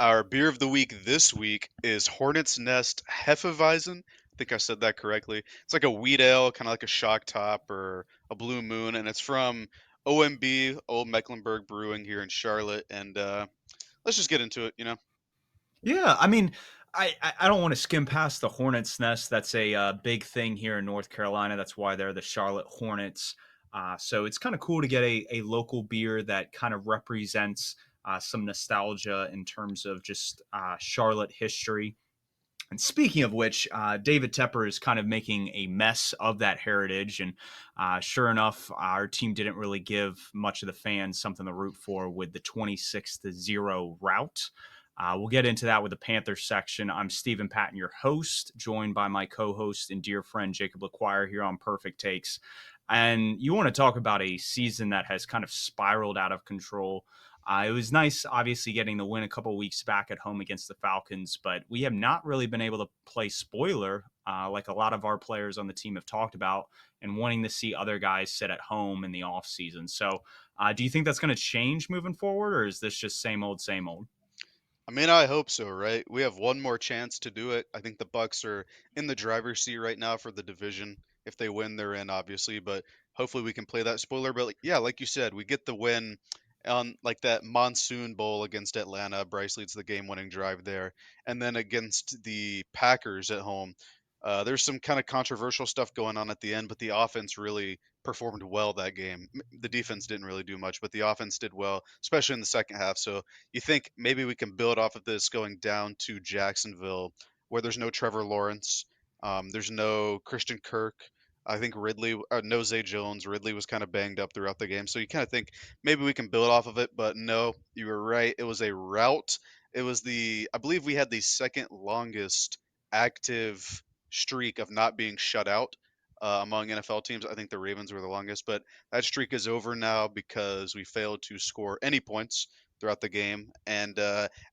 Our beer of the week this week is Hornet's Nest Hefeweizen. I think I said that correctly. It's like a wheat ale, kind of like a shock top or a blue moon, and it's from OMB, Old Mecklenburg Brewing here in Charlotte. And let's just get into it, Yeah, I mean, I don't want to skim past the Hornets' Nest. That's a big thing here in North Carolina. That's why they're the Charlotte Hornets. So it's kind of cool to get a local beer that kind of represents some nostalgia in terms of just Charlotte history. And speaking of which, David Tepper is kind of making a mess of that heritage. And sure enough, our team didn't really give much of the fans something to root for with the 26-0 rout. We'll get into that with the Panthers section. I'm Stephen Patton, your host, joined by my co-host and dear friend Jacob LaQuire here on Purrfect Takes. And you want to talk about a season that has kind of spiraled out of control. It was nice, obviously, getting the win a couple weeks back at home against the Falcons, but we have not really been able to play spoiler like a lot of our players on the team have talked about and wanting to see other guys sit at home in the offseason. So do you think that's going to change moving forward, or is this just same old, same old? I mean, I hope so, right? We have one more chance to do it. I think the Bucs are in the driver's seat right now for the division. If they win, they're in, obviously, but hopefully we can play that spoiler. But yeah, like you said, we get the win on like that monsoon bowl against Atlanta. Bryce leads the game-winning drive there, and then against the Packers at home. There's some kind of controversial stuff going on at the end, but the offense really performed well that game. The defense didn't really do much, but the offense did well, especially in the second half. So you think maybe we can build off of this going down to Jacksonville, where there's no Trevor Lawrence, there's no Christian Kirk. I think Ridley, no Zay Jones. Ridley was kind of banged up throughout the game, so you kind of think maybe we can build off of it. But no, you were right. It was a rout. It was I believe we had the second longest active streak of not being shut out among NFL teams. I think the Ravens were the longest, but that streak is over now because we failed to score any points throughout the game. And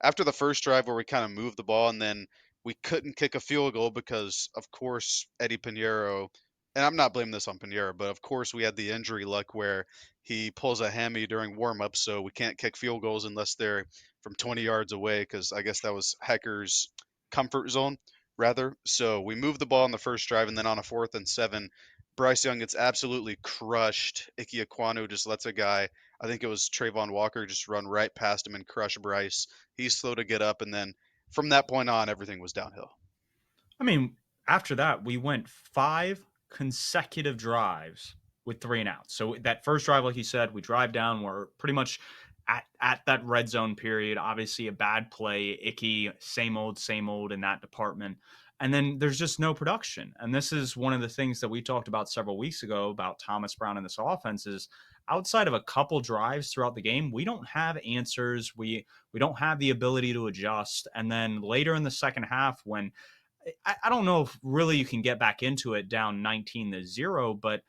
after the first drive where we kind of moved the ball and then we couldn't kick a field goal because, of course, Eddie Pinheiro, and I'm not blaming this on Pinheiro, but of course we had the injury luck where he pulls a hammy during warmup, so we can't kick field goals unless they're from 20 yards away because I guess that was Hecker's comfort zone rather. So we moved the ball on the first drive, and then on a 4th and 7, Bryce Young gets absolutely crushed. Ike Ekwonu just lets a guy, I think it was Trayvon Walker, just run right past him and crush Bryce. He's slow to get up, and then from that point on, everything was downhill. I mean, after that, we went 5 consecutive drives with 3 and outs. So that first drive, like you said, we drive down. We're pretty much at that red zone period. Obviously, a bad play. Icky, same old in that department. And then there's just no production. And this is one of the things that we talked about several weeks ago about Thomas Brown and this offense is outside of a couple drives throughout the game, we don't have answers. We don't have the ability to adjust. And then later in the second half, when I don't know if really you can get back into it down 19-0, but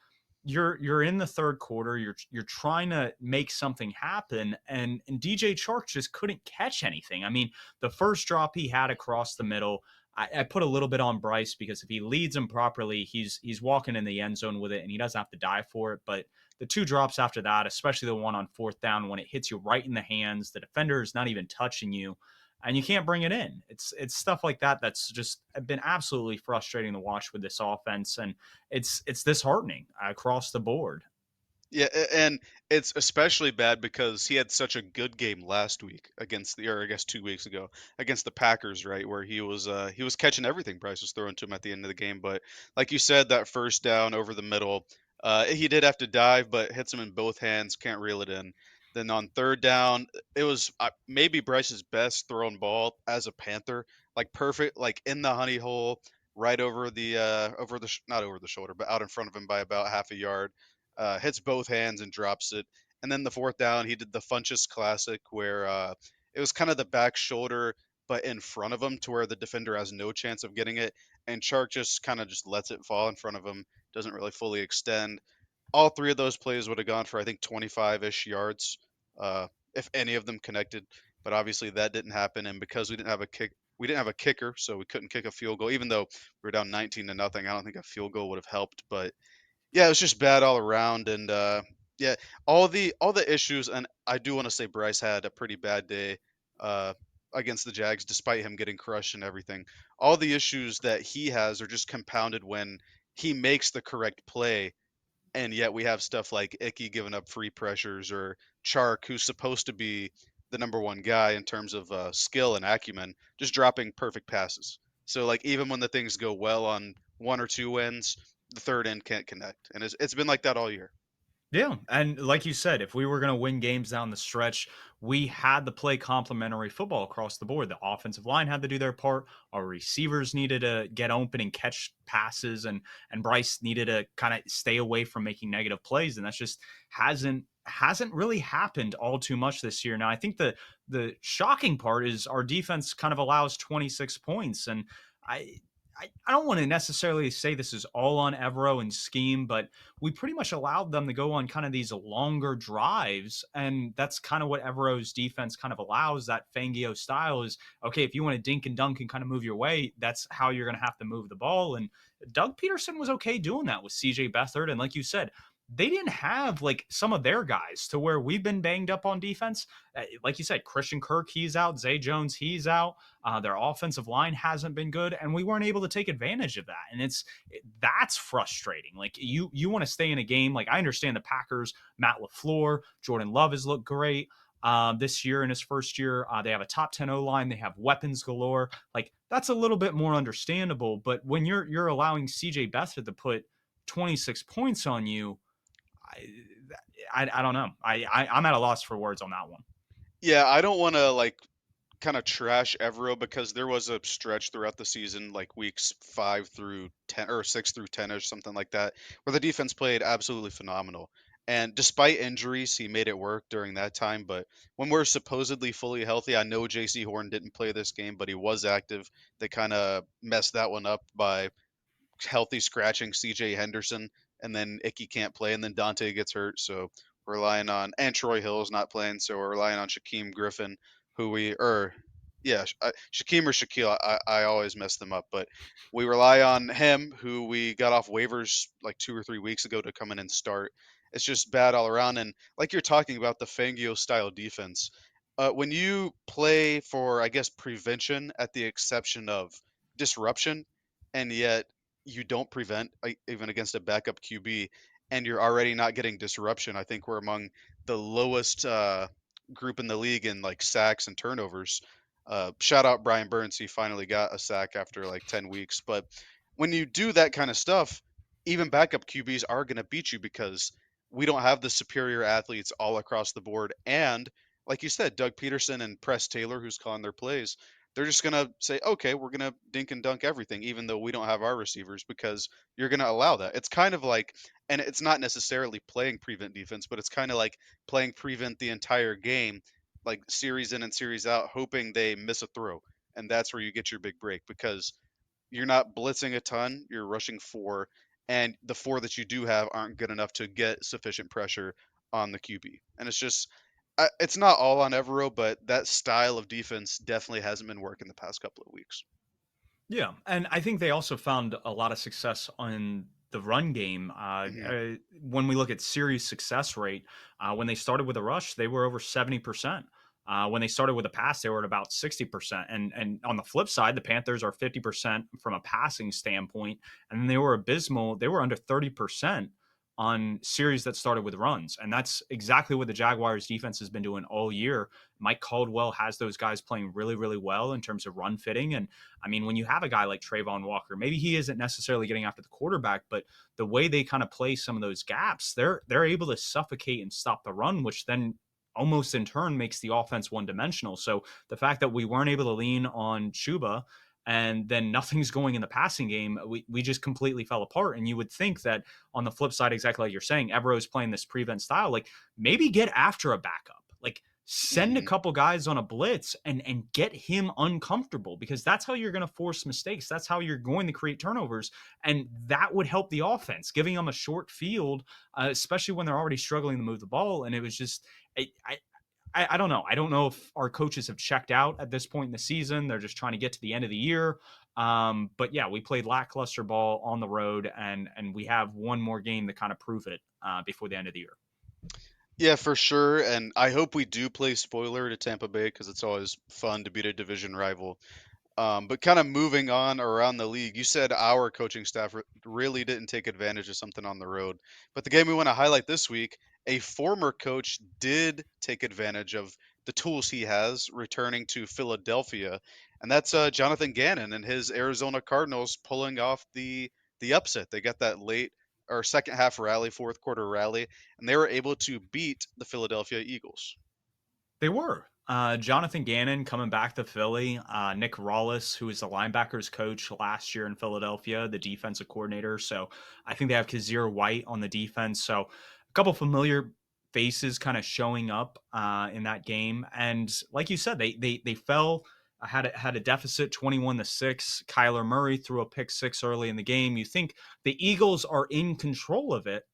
you're in the third quarter. You're trying to make something happen, and DJ Chark just couldn't catch anything. I mean, the first drop he had across the middle, I put a little bit on Bryce because if he leads him properly, he's walking in the end zone with it, and he doesn't have to die for it. But the two drops after that, especially the one on fourth down when it hits you right in the hands, the defender is not even touching you and you can't bring it in. It's stuff like that that's just been absolutely frustrating to watch with this offense, and it's disheartening across the board. Yeah, and it's especially bad because he had such a good game last week against or I guess 2 weeks ago against the Packers, right, where he was catching everything Bryce was throwing to him at the end of the game. But like you said, that first down over the middle, he did have to dive, but hits him in both hands, can't reel it in. Then on third down, it was maybe Bryce's best thrown ball as a Panther, like perfect, like in the honey hole, right over the not over the shoulder, but out in front of him by about half a yard, hits both hands and drops it. And then the fourth down, he did the Funchess Classic where it was kind of the back shoulder, but in front of him to where the defender has no chance of getting it. And Chark just kind of just lets it fall in front of him, doesn't really fully extend. All three of those plays would have gone for, I think, 25-ish yards, if any of them connected. But obviously that didn't happen. And because we didn't have a kicker, so we couldn't kick a field goal. Even though we were down 19-0, I don't think a field goal would have helped. But yeah, it was just bad all around, and yeah, all the issues. And I do want to say Bryce had a pretty bad day. Uh, against the Jags, despite him getting crushed and everything. All the issues that he has are just compounded when he makes the correct play, and yet we have stuff like Icky giving up free pressures or Chark, who's supposed to be the number one guy in terms of skill and acumen, just dropping perfect passes. So like even when the things go well on one or two ends, the third end can't connect, and it's been like that all year. Yeah, and like you said, if we were going to win games down the stretch, we had to play complementary football across the board. The offensive line had to do their part. Our receivers needed to get open and catch passes, and Bryce needed to kind of stay away from making negative plays, and that's just hasn't really happened all too much this year. Now, I think the shocking part is our defense kind of allows 26 points, and I. I don't want to necessarily say this is all on Evero and scheme, but we pretty much allowed them to go on kind of these longer drives. And that's kind of what Evero's defense kind of allows. That Fangio style is okay, if you want to dink and dunk and kind of move your way, that's how you're going to have to move the ball. And Doug Peterson was okay doing that with CJ Beathard. And like you said, they didn't have like some of their guys to where we've been banged up on defense. Like you said, Christian Kirk, he's out. Zay Jones, he's out. Their offensive line hasn't been good, and we weren't able to take advantage of that. And that's frustrating. Like you want to stay in a game. Like I understand the Packers, Matt LaFleur, Jordan Love has looked great this year in his first year. They have a top 10 O line. They have weapons galore. Like that's a little bit more understandable. But when you're allowing CJ Beathard to put 26 points on you, I don't know. I'm at a loss for words on that one. Yeah, I don't want to like kind of trash Evero because there was a stretch throughout the season, like weeks 5 through 10 or 6 through 10 or something like that, where the defense played absolutely phenomenal. And despite injuries, he made it work during that time. But when we're supposedly fully healthy, I know JC Horn didn't play this game, but he was active. They kind of messed that one up by healthy scratching CJ Henderson, and then Icky can't play, and then Dante gets hurt. So we're relying on, and Troy Hill's not playing, so we're relying on Shaquem Griffin, who we, or yeah, Shaquem or Shaquille, I always mess them up, but we rely on him, who we got off waivers like 2 or 3 weeks ago to come in and start. It's just bad all around. And like you're talking about the Fangio style defense, when you play for, I guess, prevention at the exception of disruption, and yet you don't prevent even against a backup QB, and you're already not getting disruption. I think we're among the lowest group in the league in like sacks and turnovers. Shout out Brian Burns, he finally got a sack after like 10 weeks. But when you do that kind of stuff, even backup QBs are going to beat you because we don't have the superior athletes all across the board. And like you said, Doug Peterson and Press Taylor, who's calling their plays, they're just going to say, okay, we're going to dink and dunk everything, even though we don't have our receivers, because you're going to allow that. It's kind of like, and it's not necessarily playing prevent defense, but it's kind of like playing prevent the entire game, like series in and series out, hoping they miss a throw. And that's where you get your big break because you're not blitzing a ton, you're rushing four, and the four that you do have aren't good enough to get sufficient pressure on the QB. And it's just, it's not all on Evero, but that style of defense definitely hasn't been working the past couple of weeks. Yeah, and I think they also found a lot of success on the run game. Hmm. When we look at series success rate, when they started with a rush, they were over 70%. When they started with a pass, they were at about 60%. And on the flip side, the Panthers are 50% from a passing standpoint, and they were abysmal. They were under 30% on series that started with runs. And that's exactly what the Jaguars defense has been doing all year. Mike Caldwell has those guys playing really, really well in terms of run fitting. And I mean, when you have a guy like Trayvon Walker, maybe he isn't necessarily getting after the quarterback, but the way they kind of play some of those gaps, they're able to suffocate and stop the run, which then almost in turn makes the offense one dimensional. So the fact that we weren't able to lean on Chuba and then nothing's going in the passing game, we just completely fell apart. And you would think that on the flip side, exactly like you're saying, Evero's playing this prevent style, like maybe get after a backup. Like send a Hmm. couple guys on a blitz and get him uncomfortable because that's how you're going to force mistakes. That's how you're going to create turnovers, and that would help the offense, giving them a short field, especially when they're already struggling to move the ball. And it was just, I don't know. I don't know if our coaches have checked out at this point in the season. They're just trying to get to the end of the year. But yeah, we played lackluster ball on the road, and we have one more game to kind of prove it before the end of the year. Yeah, for sure. And I hope we do play spoiler to Tampa Bay because it's always fun to beat a division rival. But kind of moving on around the league, you said our coaching staff really didn't take advantage of something on the road. But the game we want to highlight this week, a former coach did take advantage of the tools he has returning to Philadelphia, and that's Jonathan Gannon and his Arizona Cardinals pulling off the upset. They got that late or second half rally, fourth quarter rally, and they were able to beat the Philadelphia Eagles. They were. Jonathan Gannon coming back to Philly. Nick Rawlis, who was the linebackers coach last year in Philadelphia, the defensive coordinator. So I think they have Kazir White on the defense. So a couple familiar faces kind of showing up in that game. And like you said, they fell. Had a deficit 21-6. Kyler Murray threw a pick six early in the game. You think the Eagles are in control of it,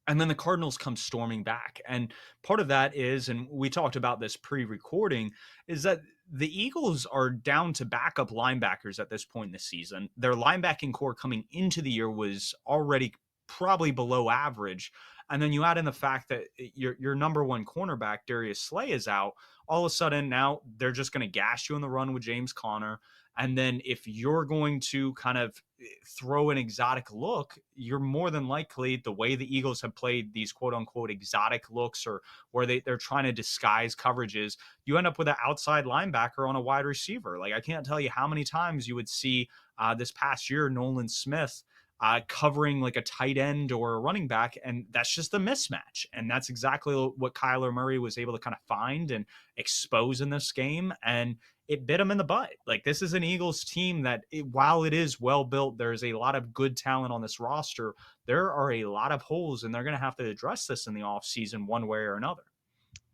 and then the Cardinals come storming back. And part of that is, and we talked about this pre-recording, is that the Eagles are down to backup linebackers at this point in the season. Their linebacking core coming into the year was already probably below average. And then you add in the fact that your number one cornerback, Darius Slay, is out. All of a sudden, now they're just going to gash you in the run with James Conner. And then if you're going to kind of throw an exotic look, you're more than likely, the way the Eagles have played these quote unquote exotic looks, or where they're trying to disguise coverages, you end up with an outside linebacker on a wide receiver. Like, I can't tell you how many times you would see this past year Nolan Smith covering like a tight end or a running back, and that's just a mismatch. And that's exactly what Kyler Murray was able to kind of find and expose in this game. And it bit him in the butt. Like, this is an Eagles team that, while it is well built, there's a lot of good talent on this roster. There are a lot of holes, and they're going to have to address this in the offseason one way or another.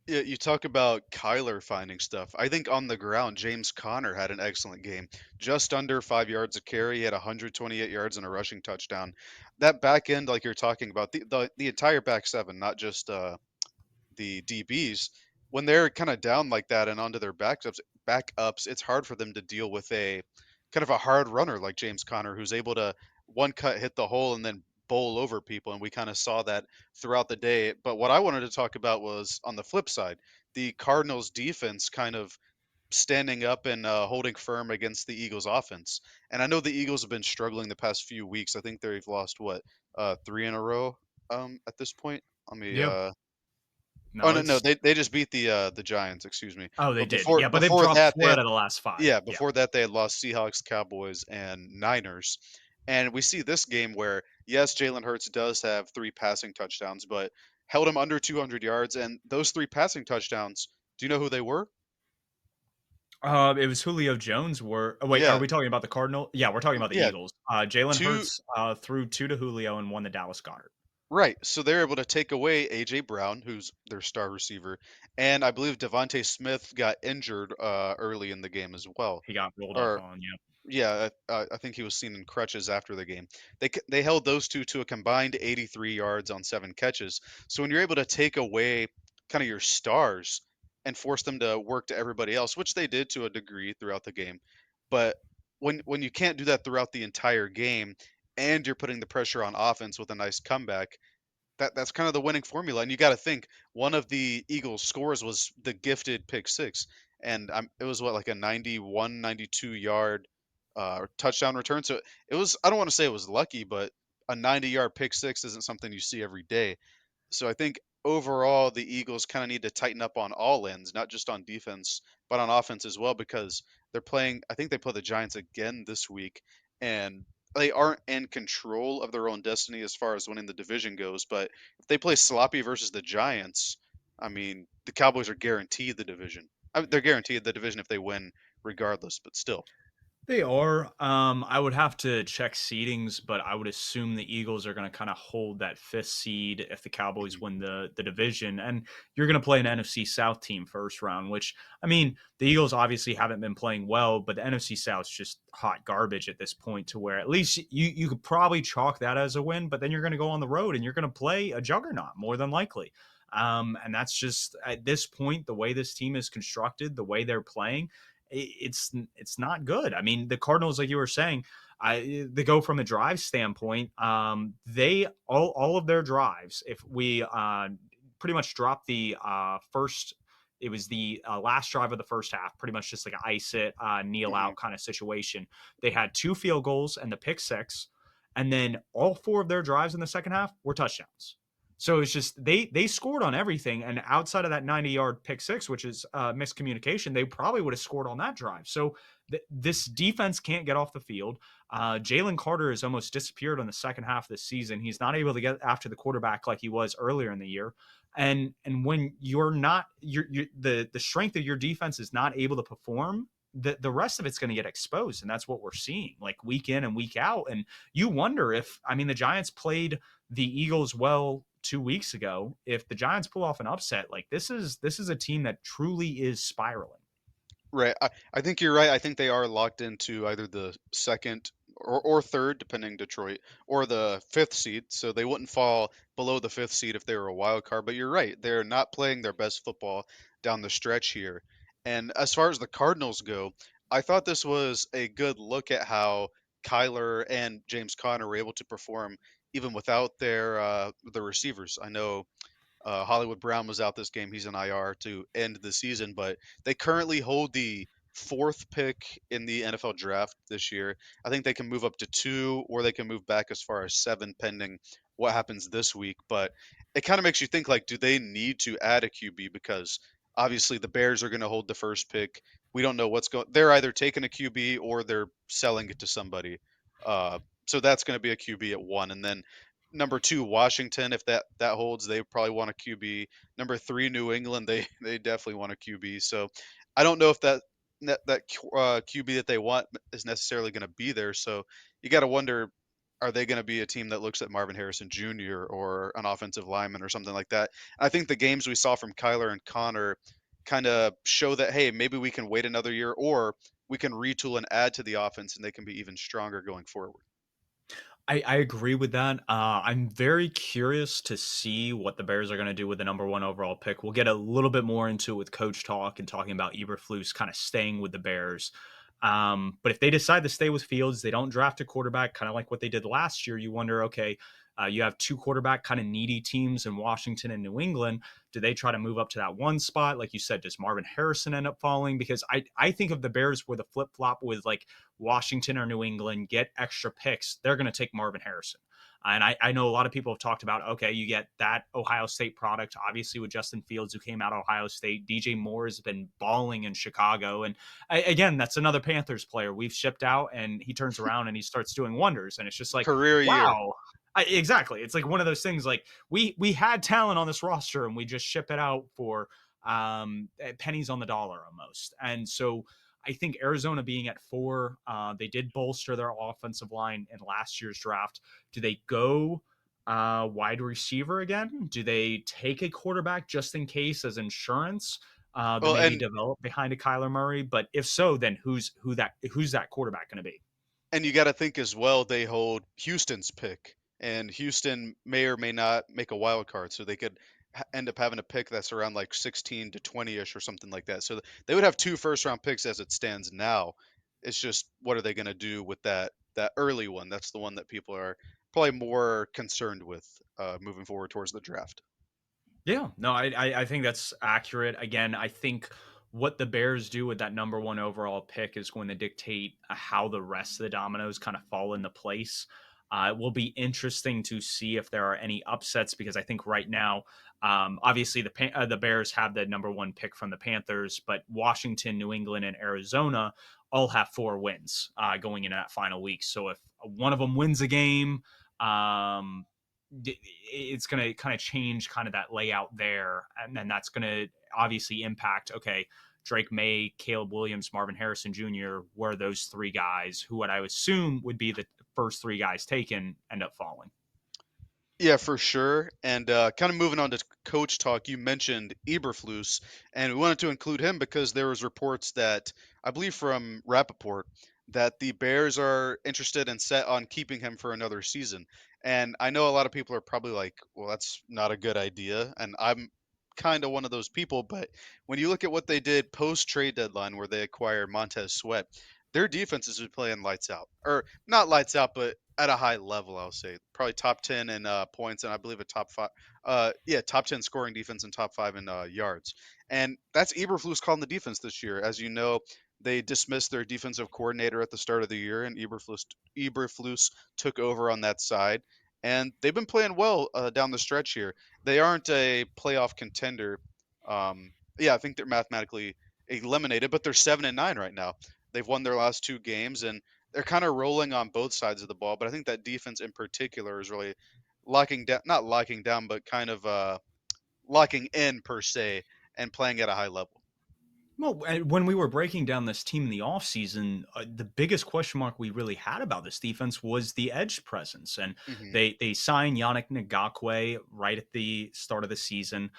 Yeah, you talk about Kyler finding stuff. I think on the ground, James Conner had an excellent game. Just under 5 yards a carry. He had 128 yards and a rushing touchdown. That back end, like you're talking about, the entire back seven, not just the DBs, when they're kind of down like that and onto their backups, it's hard for them to deal with a kind of a hard runner like James Conner, who's able to one cut hit the hole and then bowl over people. And we kind of saw that throughout the day. But what I wanted to talk about was on the flip side, the Cardinals defense kind of standing up and holding firm against the Eagles offense. And I know the Eagles have been struggling the past few weeks. I think they've lost what, three in a row at this point. Let me Yeah. Oh, No, no, it's they just beat the Giants, excuse me. oh, they But did. before Yeah, but they've before dropped that, they four out had of the last five. yeah, Yeah. before that they had lost Seahawks, Cowboys, and Niners. And we see this game where, yes, Jalen Hurts does have 3 passing touchdowns, but held him under 200 yards, and those 3 passing touchdowns, do you know who they were? It was Julio Jones. Wait, are Yeah, we talking about the Cardinal? Yeah, we're talking about the yeah, Eagles. Jalen 2 Hurts threw two to Julio and won the Dallas Goddard. right, so they're able to take away A.J. Brown, who's their star receiver, and I believe Devontae Smith got injured, early in the game as well. He got rolled up Or on. Yeah. Yeah, I think he was seen in crutches after the game. They held those two to a combined 83 yards on 7 catches. So when you're able to take away kind of your stars and force them to work to everybody else, which they did to a degree throughout the game, but when you can't do that throughout the entire game and you're putting the pressure on offense with a nice comeback, that's kind of the winning formula. And you got to think one of the Eagles' scores was the gifted pick six, and it was what, like a 91, 92 yard touchdown return. So it was. I don't want to say it was lucky, but a 90-yard pick six isn't something you see every day. So I think overall the Eagles kind of need to tighten up on all ends, not just on defense, but on offense as well, because they're playing. I think they play the Giants again this week, and they aren't in control of their own destiny as far as winning the division goes. But if they play sloppy versus the Giants, I mean, the Cowboys are guaranteed the division. They're guaranteed the division if they win, regardless. But still, They are. I would have to check seedings, but I would assume the Eagles are going to kind of hold that fifth seed if the Cowboys mhm. win the division. And you're going to play an NFC South team first round, which, I mean, the Eagles obviously haven't been playing well, but the NFC South's just hot garbage at this point, to where at least you could probably chalk that as a win, but then you're going to go on the road and you're going to play a juggernaut more than likely. And that's just, at this point, the way this team is constructed, the way they're playing, it's not good. I mean, the Cardinals, like you were saying, they go from a drive standpoint. They all of their drives, if we pretty much dropped the first. It was the last drive of the first half, pretty much just like an ice it, kneel Mhm. out kind of situation. They had two field goals and the pick six, and then all four of their drives in the second half were touchdowns. So it's just they scored on everything, and outside of that 90-yard pick six, which is miscommunication, they probably would have scored on that drive. So this defense can't get off the field. Jalen Carter has almost disappeared on the second half of the season. He's not able to get after the quarterback like he was earlier in the year. And when you're not you're the strength of your defense is not able to perform, the rest of it's going to get exposed, and that's what we're seeing like week in and week out. And you wonder if, I mean, the Giants played the Eagles well 2 weeks ago. If the Giants pull off an upset, like this is a team that truly is spiraling. Right. I think you're right. I think they are locked into either the second or third, depending Detroit, or the fifth seed. So they wouldn't fall below the fifth seed if they were a wild card. But you're right. They're not playing their best football down the stretch here. And as far as the Cardinals go, I thought this was a good look at how Kyler and James Conner were able to perform even without their receivers. I know Hollywood Brown was out this game. He's in IR to end the season, but they currently hold the fourth pick in the NFL draft this year. I think they can move up to two, or they can move back as far as seven, pending what happens this week. But it kind of makes you think like, do they need to add a QB? Because obviously the Bears are going to hold the first pick. We don't know what's going. They're either taking a QB or they're selling it to somebody. So that's going to be a QB at one, and then number two, Washington, if that holds, they probably want a QB. Number three, New England, they definitely want a QB. So I don't know if that QB that they want is necessarily going to be there. So you got to wonder, are they going to be a team that looks at Marvin Harrison Jr. or an offensive lineman or something like that? I think the games we saw from Kyler and Connor kind of show that, hey, maybe we can wait another year, or we can retool and add to the offense, and they can be even stronger going forward. I agree with that. I'm very curious to see what the Bears are going to do with the number one overall pick. We'll get a little bit more into it with Coach Talk and talking about Eberflus kind of staying with the Bears. But if they decide to stay with Fields, they don't draft a quarterback, kind of like what they did last year. You wonder, okay, you have two quarterback kind of needy teams in Washington and New England. Do they try to move up to that one spot? Like you said, does Marvin Harrison end up falling? Because I think of the Bears where the flip flop with like Washington or New England get extra picks, they're going to take Marvin Harrison. And I know a lot of people have talked about, okay, you get that Ohio State product, obviously with Justin Fields, who came out of Ohio State. DJ Moore has been balling in Chicago. And again, that's another Panthers player we've shipped out, and he turns around and he starts doing wonders. And it's just like, Career year. wow. Exactly. It's like one of those things like we had talent on this roster and we just ship it out for pennies on the dollar almost. And so I think Arizona being at four, they did bolster their offensive line in last year's draft. Do they go wide receiver again? Do they take a quarterback just in case as insurance? That Well, maybe and develop behind a Kyler Murray. But if so, then who's that quarterback going to be? And you got to think as well, they hold Houston's pick, and Houston may or may not make a wild card, so they could end up having a pick that's around like 16 to 20ish or something like that. So they would have two first round picks as it stands now. It's just what are they going to do with that early one? That's the one that people are probably more concerned with moving forward towards the draft. Yeah, no, I think that's accurate. Again, I think what the Bears do with that number one overall pick is going to dictate how the rest of the dominoes kind of fall into place. It will be interesting to see if there are any upsets because I think right now, obviously the Bears have the number one pick from the Panthers, but Washington, New England, and Arizona all have 4 wins going into that final week. So if one of them wins a game, um, it's going to kind of change kind of that layout there. And then that's going to obviously impact, okay, Drake May, Caleb Williams, Marvin Harrison Jr. were those three guys who what I would assume would be the first three guys taken end up falling. Yeah, for sure. And kind of moving on to coach talk, you mentioned Eberflus, and we wanted to include him because there was reports that I believe from Rappaport that the Bears are interested and set on keeping him for another season. And I know a lot of people are probably like, "Well, that's not a good idea," and I'm kind of one of those people. But when you look at what they did post trade deadline, where they acquired Montez Sweat, their defense has been playing lights out, or not lights out, but at a high level. I'll say probably top 10 in points, and I believe a top five, yeah, top 10 scoring defense and top five in yards. And that's Eberflus calling the defense this year. As you know, they dismissed their defensive coordinator at the start of the year, and Eberflus took over on that side. And they've been playing well down the stretch here. They aren't a playoff contender. Yeah, I think they're mathematically eliminated, but they're 7-9 right now. They've won their last two games, and they're kind of rolling on both sides of the ball. But I think that defense in particular is really locking down, not locking down, but kind of locking in per se, and playing at a high level. Well, when we were breaking down this team in the offseason, the biggest question mark we really had about this defense was the edge presence. And Hmm. they signed Yannick Ngakwe right at the start of the season.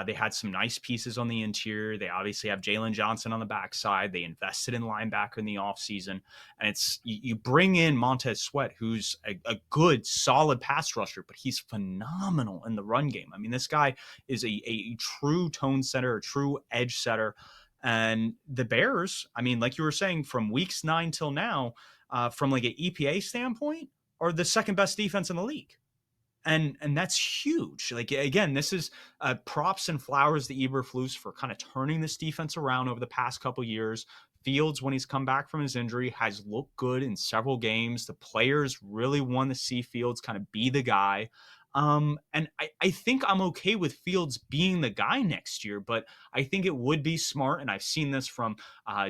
They had some nice pieces on the interior. They obviously have Jalen Johnson on the backside. They invested in linebacker in the offseason. And you bring in Montez Sweat, who's a good, solid pass rusher, but he's phenomenal in the run game. I mean, this guy is a true tone setter, a true edge setter. And the Bears, I mean, like you were saying, from weeks 9 till now, from like an EPA standpoint, are the second best defense in the league. And that's huge. Like again, this is props and flowers to Eberflus for kind of turning this defense around over the past couple years. Fields, when he's come back from his injury, has looked good in several games. The players really want to see Fields kind of be the guy. And I think I'm okay with Fields being the guy next year, but I think it would be smart. And I've seen this from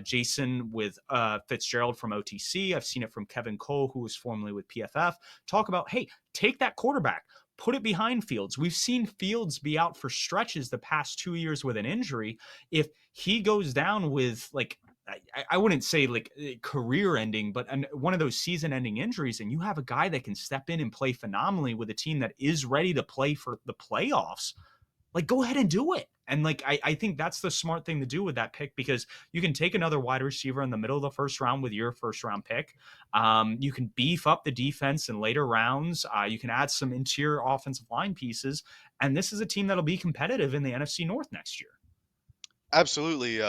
Jason with Fitzgerald from OTC. I've seen it from Kevin Cole, who was formerly with PFF. Talk about, hey, take that quarterback, put it behind Fields. We've seen Fields be out for stretches the past 2 years with an injury. If he goes down with like, I wouldn't say like career ending, but one of those season ending injuries, and you have a guy that can step in and play phenomenally with a team that is ready to play for the playoffs, like go ahead and do it. And like I think that's the smart thing to do with that pick, because you can take another wide receiver in the middle of the first round with your first round pick. You can beef up the defense in later rounds. You can add some interior offensive line pieces, and this is a team that'll be competitive in the NFC North next year. Absolutely.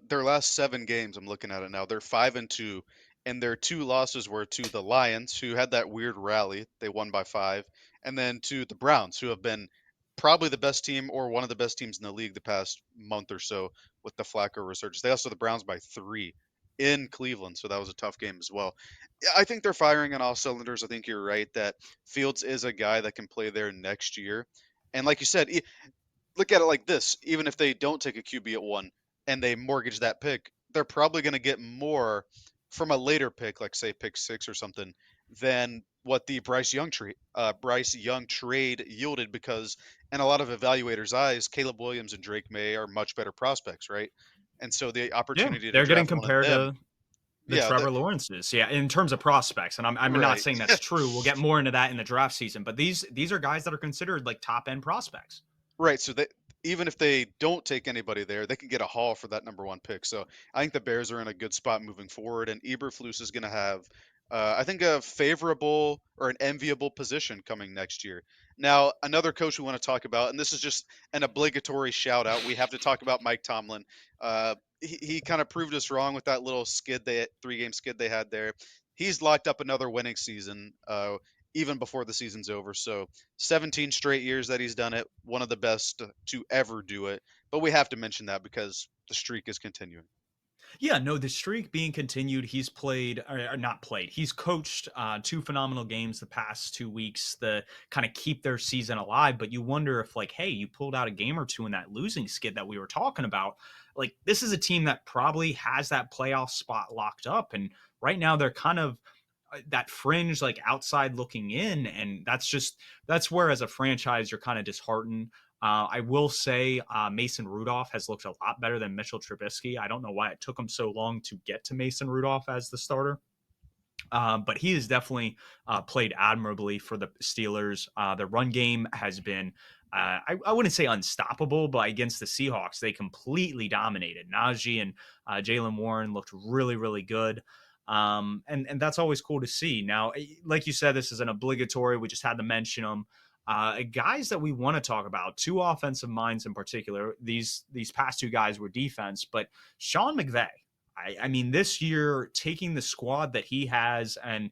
Their last 7 games, I'm looking at it now. They're 5-2, and their two losses were to the Lions, who had that weird rally. They won by 5, and then to the Browns, who have been probably the best team or one of the best teams in the league the past month or so with the Flacco resurgence. They also the Browns by 3 in Cleveland, so that was a tough game as well. Yeah, I think they're firing on all cylinders. I think you're right that Fields is a guy that can play there next year. And like you said, look at it like this: even if they don't take a QB at 1 and they mortgage that pick, they're probably going to get more from a later pick, like say pick 6 or something, than what the Bryce Young trade yielded. Because in a lot of evaluators' eyes, Caleb Williams and Drake May are much better prospects, right? And so the Yeah, opportunity to they're getting draft one of compared them, to the yeah, Trevor Lawrences, yeah, in terms of prospects, and I'm not right. saying that's true. We'll get more into that in the draft season, but these are guys that are considered like top end prospects. Right, so they, even if they don't take anybody there, they can get a haul for that number 1 pick. So I think the Bears are in a good spot moving forward, and Eberflus is going to have, I think, a favorable or an enviable position coming next year. Now, another coach we want to talk about, and this is just an obligatory shout out. We have to talk about Mike Tomlin. He kind of proved us wrong with that little 3-game skid they had there. He's locked up another winning season, even before the season's over. So 17 straight years that he's done it, one of the best to ever do it. But we have to mention that because the streak is continuing. Yeah, no, the streak being continued. He's played, or not played. He's coached two phenomenal games the past 2 weeks to kind of keep their season alive. But you wonder if, like, hey, you pulled out a game or two in that losing skid that we were talking about. Like, this is a team that probably has that playoff spot locked up, and right now they're kind of that fringe, like outside looking in, and that's where as a franchise you're kind of disheartened. I will say Mason Rudolph has looked a lot better than Mitchell Trubisky. I don't know why it took him so long to get to Mason Rudolph as the starter. But he has definitely played admirably for the Steelers. The run game has been, I wouldn't say unstoppable, but against the Seahawks, they completely dominated. Najee and Jalen Warren looked really, really good. And that's always cool to see. Now, like you said, this is an obligatory. We just had to mention them. Guys that we want to talk about, two offensive minds in particular. These past two guys were defense, but Sean McVay. I mean, this year, taking the squad that he has, and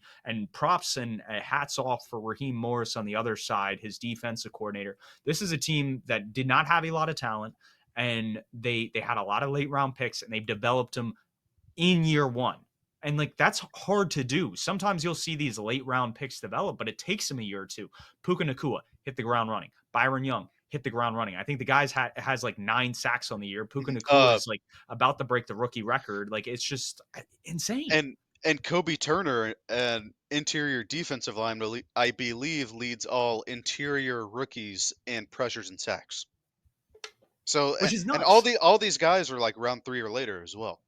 props and hats off for Raheem Morris on the other side, his defensive coordinator. This is a team that did not have a lot of talent, and they had a lot of late round picks, and they've developed them in year one. And like that's hard to do. Sometimes you'll see these late round picks develop, but it takes them a year or two. Puka Nakua hit the ground running. Byron Young hit the ground running. I think the guy's has like 9 sacks on the year. Puka Mhm. Nakua is like about to break the rookie record. Like it's just insane. And Kobe Turner, an interior defensive lineman, I believe leads all interior rookies in pressures and sacks. So Which is and nuts. all these guys are like round 3 or later as well.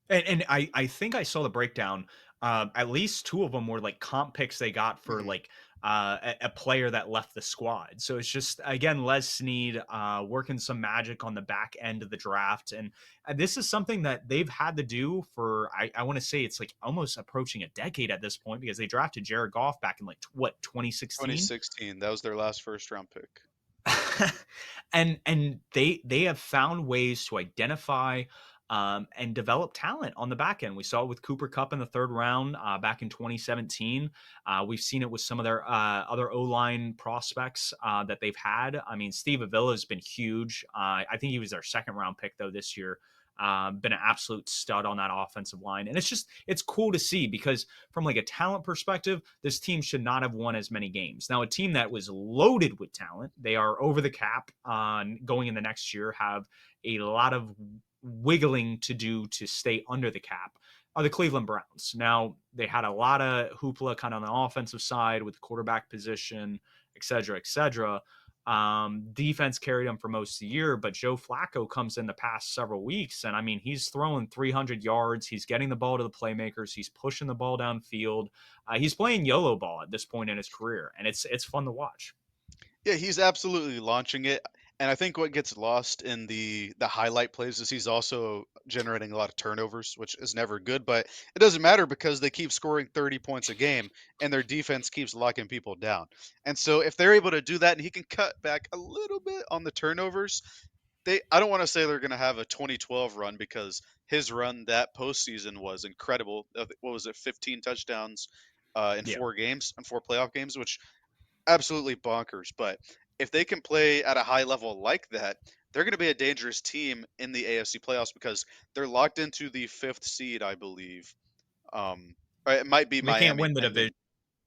And I think I saw the breakdown. At least two of them were like comp picks they got for Mhm. like a player that left the squad. So it's just again Les Snead working some magic on the back end of the draft, and this is something that they've had to do for I want to say it's like almost approaching a decade at this point because they drafted Jared Goff back in like what 2016. 2016, that was their last first round pick. And they have found ways to identify and develop talent on the back end. We saw it with Cooper Cup in the third round back in 2017. We've seen it with some of their other O line prospects that they've had. I mean, Steve Avila has been huge. I think he was their second round pick though this year. Been an absolute stud on that offensive line, and it's cool to see because from like a talent perspective, this team should not have won as many games. Now, a team that was loaded with talent, they are over the cap on going in the next year, have a lot of wiggling to do to stay under the cap. Are the Cleveland Browns. Now, they had a lot of hoopla kind of on the offensive side with the quarterback position, et cetera, et cetera. Defense carried him for most of the year, but Joe Flacco comes in the past several weeks, and I mean, he's throwing 300 yards. He's getting the ball to the playmakers. He's pushing the ball downfield. He's playing YOLO ball at this point in his career, and it's fun to watch. Yeah, he's absolutely launching it, and I think what gets lost in the highlight plays is he's also generating a lot of turnovers, which is never good, but it doesn't matter because they keep scoring 30 points a game and their defense keeps locking people down. And so if they're able to do that and he can cut back a little bit on the turnovers, I don't want to say they're going to have a 2012 run because his run that postseason was incredible. What was it, 15 touchdowns in Yeah. 4 games, in 4 playoff games, which absolutely bonkers. But if they can play at a high level like that, they're going to be a dangerous team in the AFC playoffs because they're locked into the 5th seed, I believe. Or it might be They can't Miami, win the and then division.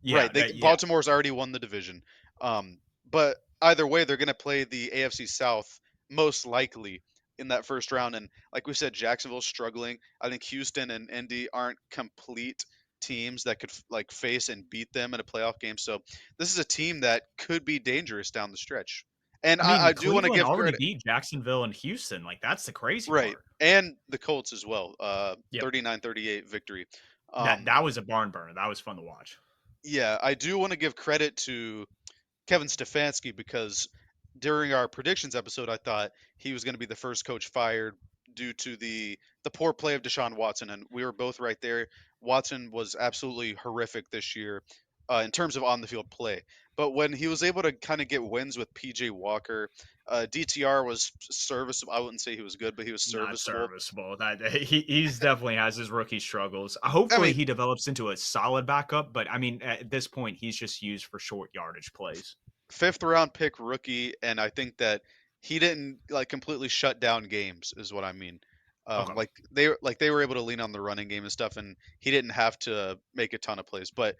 Yeah, right, that yeah. Baltimore's already won the division. But either way, they're going to play the AFC South most likely in that first round. And like we said, Jacksonville's struggling. I think Houston and Indy aren't complete teams that could like face and beat them in a playoff game. So this is a team that could be dangerous down the stretch. And I I mean, do want to Cleveland give already credit, beat Jacksonville and Houston. Like that's the crazy right, part. and the Colts as well. Yep. 39-38 victory. That was a barn burner. That was fun to watch. Yeah, I do want to give credit to Kevin Stefanski because during our predictions episode, I thought he was going to be the first coach fired due to the poor play of Deshaun Watson, and we were both right there. Watson was absolutely horrific this year in terms of on the field play. But when he was able to kind of get wins with PJ Walker, DTR was serviceable. I wouldn't say he was good, but he was Not serviceable. serviceable. That he's definitely has his rookie struggles. I Hopefully, mean, he develops into a solid backup. But I mean, at this point, he's just used for short yardage plays. 5th round pick rookie, and I think that he didn't like completely shut down games, is what I mean. Okay. They were able to lean on the running game and stuff, and he didn't have to make a ton of plays. But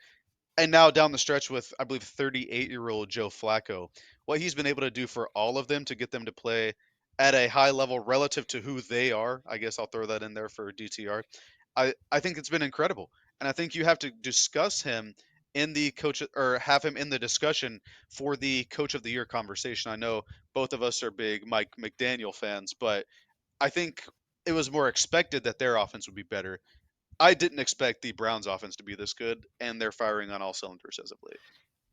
and now down the stretch with I believe 38-year-old Joe Flacco, what he's been able to do for all of them to get them to play at a high level relative to who they are. I guess I'll throw that in there for DTR. I think it's been incredible, and I think you have to discuss him in the coach or have him in the discussion for the coach of the year conversation. I know both of us are big Mike McDaniel fans, but I think it was more expected that their offense would be better. I didn't expect the Browns offense to be this good, and they're firing on all cylinders as of late.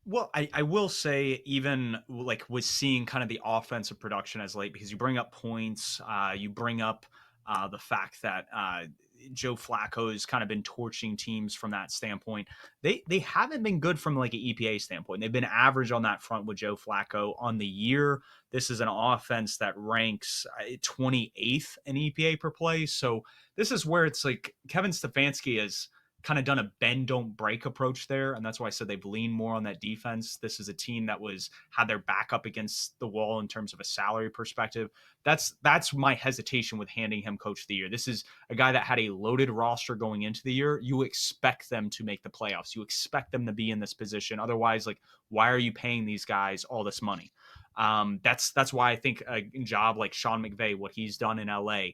Well, I will say even like with seeing kind of the offensive production as late because you bring up points, you bring up the fact that Joe Flacco has kind of been torching teams from that standpoint. They haven't been good from like an EPA standpoint. They've been average on that front with Joe Flacco on the year. This is an offense that ranks 28th in EPA per play. So this is where it's like Kevin Stefanski has kind of done a bend don't break approach there, and that's why I said they've leaned more on that defense. This is a team that was had their back up against the wall in terms of a salary perspective. That's my hesitation with handing him coach of the year. This is a guy that had a loaded roster going into the year. You expect them to make the playoffs. You expect them to be in this position. Otherwise, like, why are you paying these guys all this money? That's why I think a job like Sean McVay, what he's done in LA,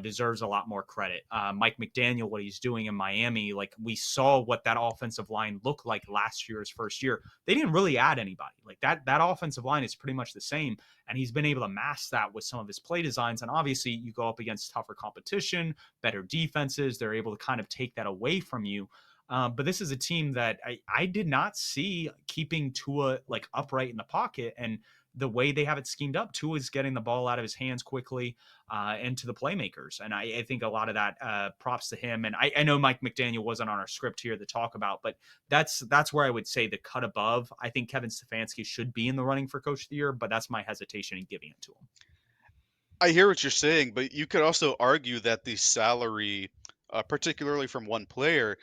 deserves a lot more credit. Mike McDaniel, what he's doing in Miami, like we saw what that offensive line looked like last year's first year. They didn't really add anybody. Like that offensive line is pretty much the same, and he's been able to mask that with some of his play designs. And obviously, you go up against tougher competition, better defenses. They're able to kind of take that away from you. But this is a team that I did not see keeping Tua like upright in the pocket, and the way they have it schemed up, Tua is getting the ball out of his hands quickly and to the playmakers. And I think a lot of that props to him. And I know Mike McDaniel wasn't on our script here to talk about, but that's where I would say the cut above. I think Kevin Stefanski should be in the running for coach of the year, but that's my hesitation in giving it to him. I hear what you're saying, but you could also argue that the salary, particularly from one player,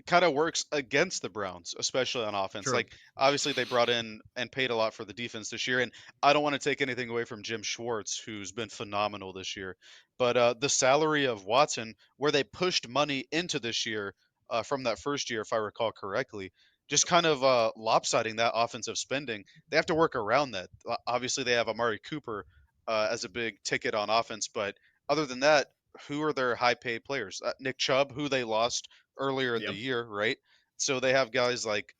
kind of works against the Browns, especially on offense. True. Like, obviously, they brought in and paid a lot for the defense this year, and I don't want to take anything away from Jim Schwartz, who's been phenomenal this year. But the salary of Watson, where they pushed money into this year from that first year, if I recall correctly, just kind of lopsiding that offensive spending. They have to work around that. Obviously, they have Amari Cooper as a big ticket on offense. But other than that, who are their high paid players? Nick Chubb, who they lost earlier in the Yep. year, right? So they have guys like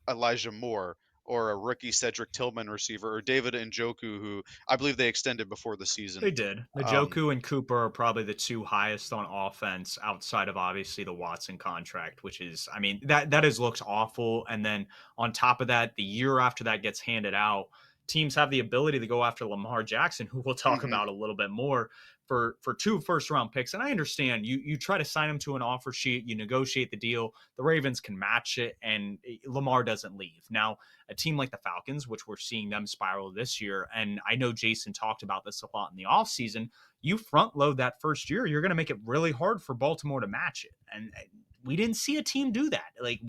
Elijah Moore or a rookie Cedric Tillman receiver or David Njoku, who I believe they extended before the season. They did. Um, Njoku and Cooper are probably the two highest on offense outside of obviously the Watson contract, which is, I mean, that has looked awful. And then on top of that, the year after that gets handed out, teams have the ability to go after Lamar Jackson, who we'll talk mhm. about a little bit more for 2 first round picks. And I understand you try to sign him to an offer sheet, you negotiate the deal, the Ravens can match it, and Lamar doesn't leave. Now, a team like the Falcons, which we're seeing them spiral this year, and I know Jason talked about this a lot in the offseason, you front load that first year, you're going to make it really hard for Baltimore to match it. And we didn't see a team do that. Like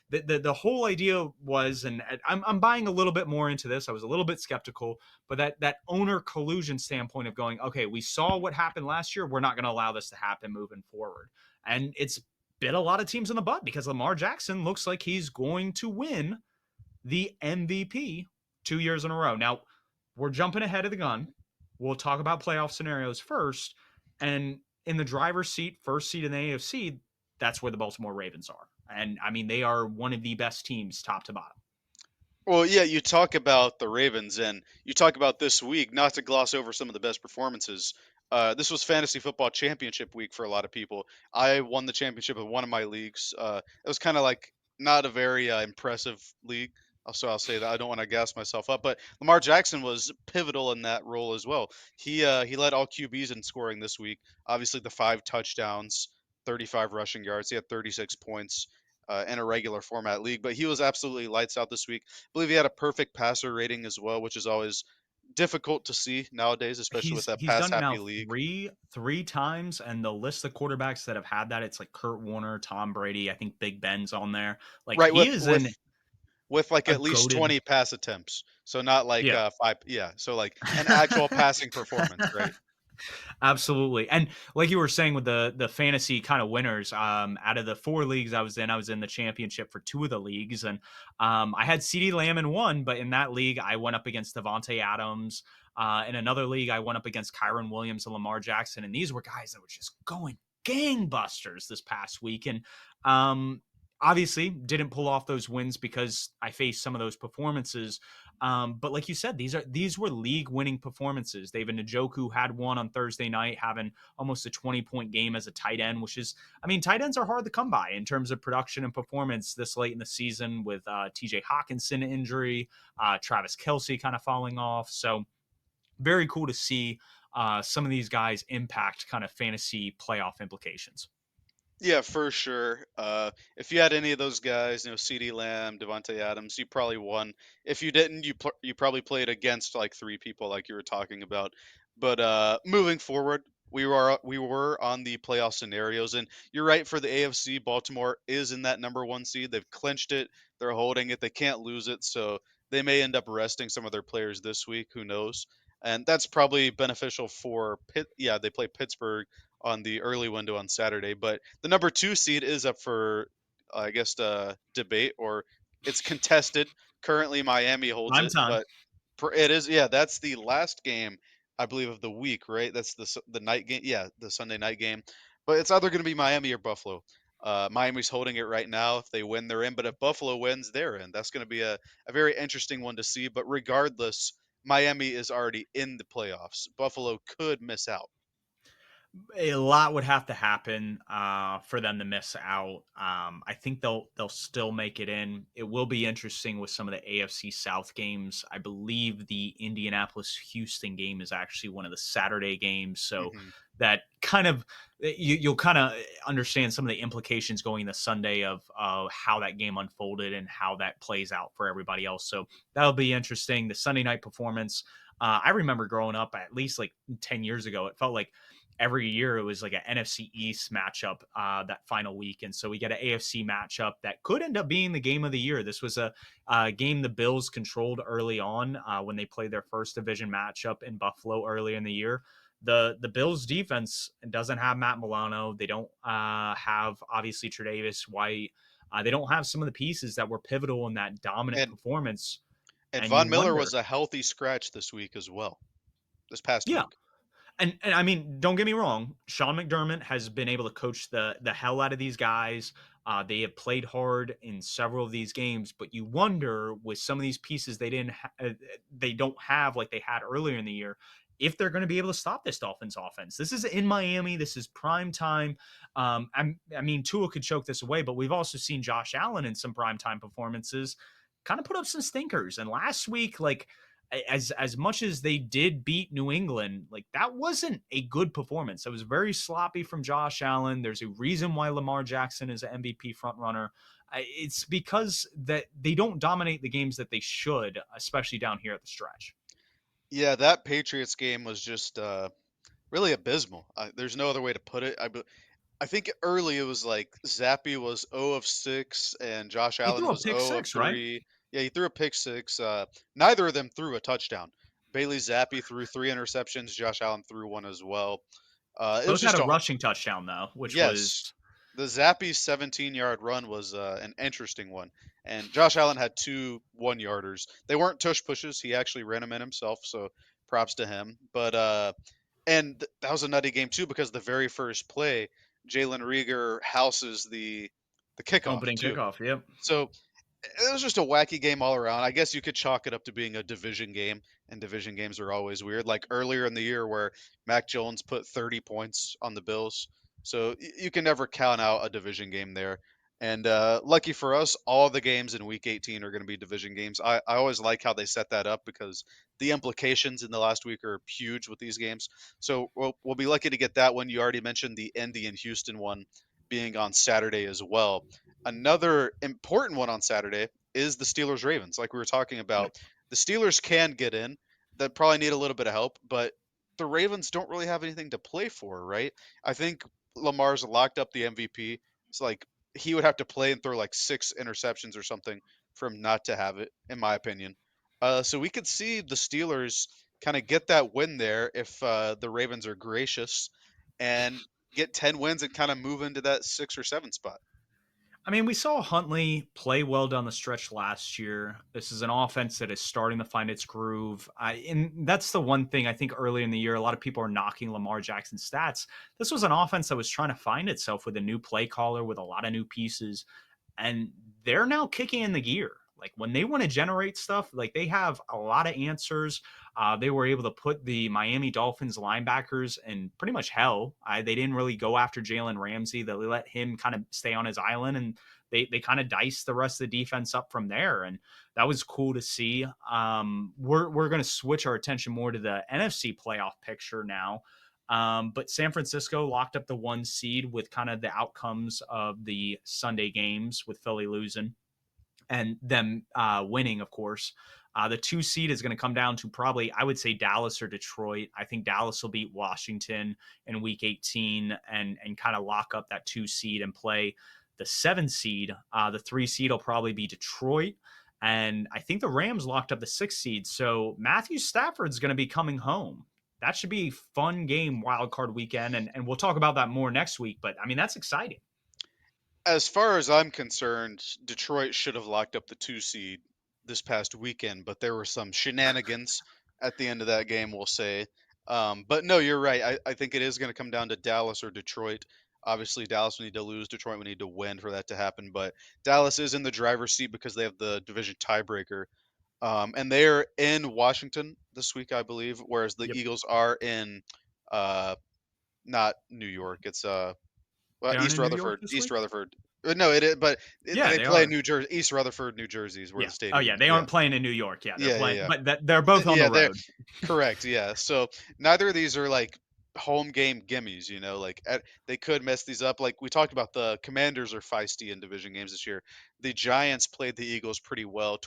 the whole idea was, and I'm buying a little bit more into this. I was a little bit skeptical, but that owner collusion standpoint of going, okay, we saw what happened last year. We're not going to allow this to happen moving forward. And it's bit a lot of teams in the butt because Lamar Jackson looks like he's going to win the MVP 2 years in a row. Now, we're jumping ahead of the gun. We'll talk about playoff scenarios first. And in the driver's seat, first seat in the AFC, that's where the Baltimore Ravens are. And I mean, they are one of the best teams top to bottom. Well, yeah, you talk about the Ravens and you talk about this week, not to gloss over some of the best performances. This was fantasy football championship week for a lot of people. I won the championship in one of my leagues. It was kind of like not a very impressive league. So I'll say that I don't want to gas myself up, but Lamar Jackson was pivotal in that role as well. He led all QBs in scoring this week. Obviously, the 5 touchdowns, 35 rushing yards. He had 36 points in a regular format league, but he was absolutely lights out this week. I believe he had a perfect passer rating as well, which is always difficult to see nowadays, especially with that He's pass done it happy now league. three times, and the list of quarterbacks that have had that, it's like Kurt Warner, Tom Brady, I think Big Ben's on there. Like Right, he with is with in with like a at least goaded. 20 pass attempts. So not like Yeah. five, yeah. So like an actual passing performance, right? Absolutely. And like you were saying with the fantasy kind of winners, out of the 4 leagues I was in the championship for 2 of the leagues. And I had CeeDee Lamb in one, but in that league, I went up against Devontae Adams. In another league, I went up against Kyron Williams and Lamar Jackson. And these were guys that were just going gangbusters this past week. And obviously didn't pull off those wins because I faced some of those performances. But like you said, these were league winning performances. David Njoku had one on Thursday night, having almost a 20-point game as a tight end, which is, I mean, tight ends are hard to come by in terms of production and performance this late in the season with TJ Hawkinson injury, Travis Kelsey kind of falling off. So very cool to see some of these guys impact kind of fantasy playoff implications. Yeah, for sure. If you had any of those guys, CeeDee Lamb, Devontae Adams, you probably won. If you didn't, you probably played against like three people, like you were talking about. But moving forward, we were on the playoff scenarios, and you're right. For the AFC, Baltimore is in that number one seed. They've clinched it. They're holding it. They can't lose it, so they may end up resting some of their players this week. Who knows? And that's probably beneficial for Pitt. Yeah, they play Pittsburgh on the early window on Saturday. But the number two seed is up for, I guess, debate, or it's contested. Currently, Miami holds Prime it, time. but it is, yeah. That's the last game, I believe, of the week, right? That's the night game, yeah, the Sunday night game. But it's either going to be Miami or Buffalo. Miami's holding it right now. If they win, they're in. But if Buffalo wins, they're in. That's going to be a very interesting one to see. But regardless, Miami is already in the playoffs. Buffalo could miss out. A lot would have to happen for them to miss out. I think they'll still make it in. It will be interesting with some of the AFC South games. I believe the Indianapolis Houston game is actually one of the Saturday games, so Hmm. that kind of you'll kind of understand some of the implications going into Sunday of how that game unfolded and how that plays out for everybody else. So that'll be interesting. The Sunday night performance. I remember growing up at least like 10 years ago. It felt like every year it was like an NFC East matchup that final week. And so we get an AFC matchup that could end up being the game of the year. This was a game the Bills controlled early on when they played their first division matchup in Buffalo earlier in the year. The Bills defense doesn't have Matt Milano. They don't have obviously Tre'Davious White. They don't have some of the pieces that were pivotal in that dominant And performance. and And you Von Miller was wonder, a healthy scratch this week as well. This past yeah, week. and I mean, don't get me wrong. Sean McDermott has been able to coach the hell out of these guys. They have played hard in several of these games, but you wonder with some of these pieces they don't have like they had earlier in the year if they're going to be able to stop this Dolphins offense. This is in Miami. This is prime time. I mean, Tua could choke this away, but we've also seen Josh Allen in some prime time performances kind of put up some stinkers. And last week, like as much as they did beat New England, like that wasn't a good performance. It was very sloppy from Josh Allen. There's a reason why Lamar Jackson is an MVP frontrunner. It's because that they don't dominate the games that they should, especially down here at the stretch. Yeah, that Patriots game was just really abysmal. There's no other way to put it. I think early it was like Zappy was 0 of 6 and Josh He Allen threw a was pick 0 of six, right? 3. Yeah, he threw a pick six. Neither of them threw a touchdown. Bailey Zappi threw three interceptions. Josh Allen threw one as well. It was Both had just a a rushing touchdown though, which Yes. was The Zappy 17-yard run was an interesting one. And Josh Allen had two 1-yarders. They weren't tush pushes. He actually ran them in himself, so props to him. But that was a nutty game too because the very first play, Jalen Rieger houses the kickoff opening too. kickoff. Yep. So it was just a wacky game all around. I guess you could chalk it up to being a division game, and division games are always weird. Like earlier in the year, where Mac Jones put 30 points on the Bills, so you can never count out a division game there. And lucky for us, all the games in Week 18 are going to be division games. I always like how they set that up because the implications in the last week are huge with these games. So we'll be lucky to get that one. You already mentioned the Indy and Houston one being on Saturday as well. Another important one on Saturday is the Steelers Ravens. Like we were talking Yep. about, the Steelers can get in. They probably need a little bit of help, but the Ravens don't really have anything to play for, right? I think Lamar's locked up the MVP. It's like he would have to play and throw like six interceptions or something for him not to have it, in my opinion. So we could see the Steelers kind of get that win there if the Ravens are gracious and get 10 wins and kind of move into that 6 or 7 spot. I mean, we saw Huntley play well down the stretch last year. This is an offense that is starting to find its groove. And that's the one thing I think early in the year, a lot of people are knocking Lamar Jackson's stats. This was an offense that was trying to find itself with a new play caller, with a lot of new pieces. And they're now kicking in the gear. Like when they want to generate stuff, like they have a lot of answers. They were able to put the Miami Dolphins linebackers in pretty much hell. They didn't really go after Jalen Ramsey. They let him kind of stay on his island, and they kind of diced the rest of the defense up from there. And that was cool to see. We're going to switch our attention more to the NFC playoff picture now. But San Francisco locked up the 1 seed with kind of the outcomes of the Sunday games, with Philly losing and them winning, of course. The 2 seed is going to come down to probably, I would say, Dallas or Detroit. I think Dallas will beat Washington in Week 18 and kind of lock up that 2 seed and play the 7 seed. The 3 seed will probably be Detroit. And I think the Rams locked up the 6 seed. So Matthew Stafford's going to be coming home. That should be a fun game, wild card weekend. And we'll talk about that more next week. But I mean, that's exciting. As far as I'm concerned, Detroit should have locked up the 2 seed this past weekend, but there were some shenanigans at the end of that game, we'll say. But no, you're right. I think it is going to come down to Dallas or Detroit. Obviously, Dallas will need to lose. Detroit will need to win for that to happen. But Dallas is in the driver's seat because they have the division tiebreaker. And they're in Washington this week, I believe, whereas the Yep. Eagles are in uh, not New York. It's well, They aren't East in New York Rutherford. this East week? Rutherford. No, it is, but Yeah, they they play in are. New Jersey. East Rutherford, New Jersey is where Yeah. the Oh, stadium yeah. is. They Yeah, aren't playing in New York. Yeah, they're yeah, yeah, playing, yeah. but they're both on the Yeah, they're road. correct. Yeah. So neither of these are like home game gimmies. Like they could mess these up. Like we talked about, the Commanders are feisty in division games this year. The Giants played the Eagles pretty well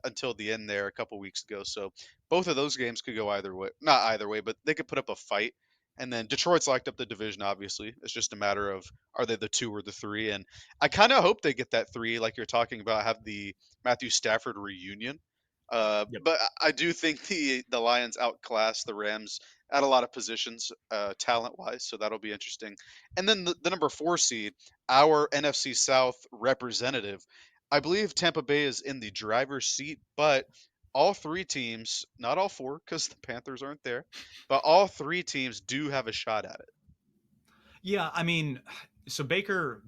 until the end there a couple weeks ago. So both of those games could go either way. Not either way, but they could put up a fight. And then Detroit's locked up the division. Obviously, it's just a matter of, are they the 2 or the 3? And I kind of hope they get that 3, like you're talking about, have the Matthew Stafford reunion. Yep. But I do think the Lions outclass the Rams at a lot of positions, talent wise. So that'll be interesting. And then the number 4 seed, our NFC South representative, I believe Tampa Bay is in the driver's seat, but all 3 teams, not all 4, because the Panthers aren't there, but all 3 teams do have a shot at it. Yeah, I mean, so Baker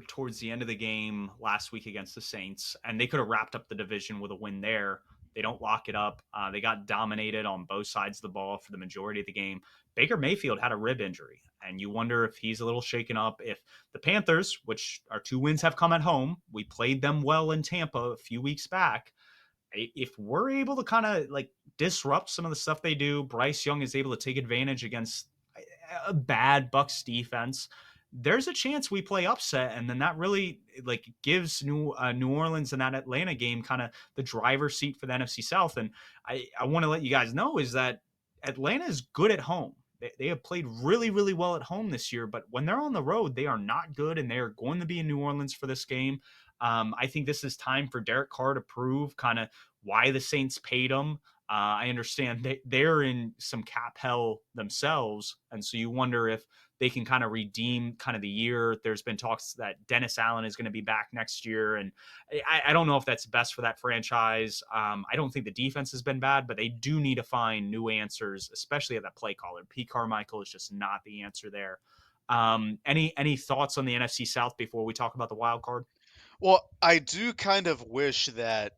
towards the end of the game last week against the Saints, and they could have wrapped up the division with a win there. They don't lock it up. They got dominated on both sides of the ball for the majority of the game. Baker Mayfield had a rib injury, and you wonder if he's a little shaken up. If the Panthers, which our 2 wins have come at home, we played them well in Tampa a few weeks back. If we're able to kind of like disrupt some of the stuff they do, Bryce Young is able to take advantage against a bad Bucs defense. There's a chance we play upset, and then that really like gives New Orleans in that Atlanta game kind of the driver's seat for the NFC South. And I want to let you guys know is that Atlanta is good at home. They have played really, really well at home this year, but when they're on the road, they are not good, and they are going to be in New Orleans for this game. I think this is time for Derek Carr to prove kind of why the Saints paid him. I understand they're in some cap hell themselves, and so you wonder if they can kind of redeem kind of the year. There's been talks that Dennis Allen is going to be back next year, and I don't know if that's best for that franchise. I don't think the defense has been bad, but they do need to find new answers, especially at that play caller. Pete Carmichael is just not the answer there. Any thoughts on the NFC South before we talk about the wild card? Well, I do kind of wish that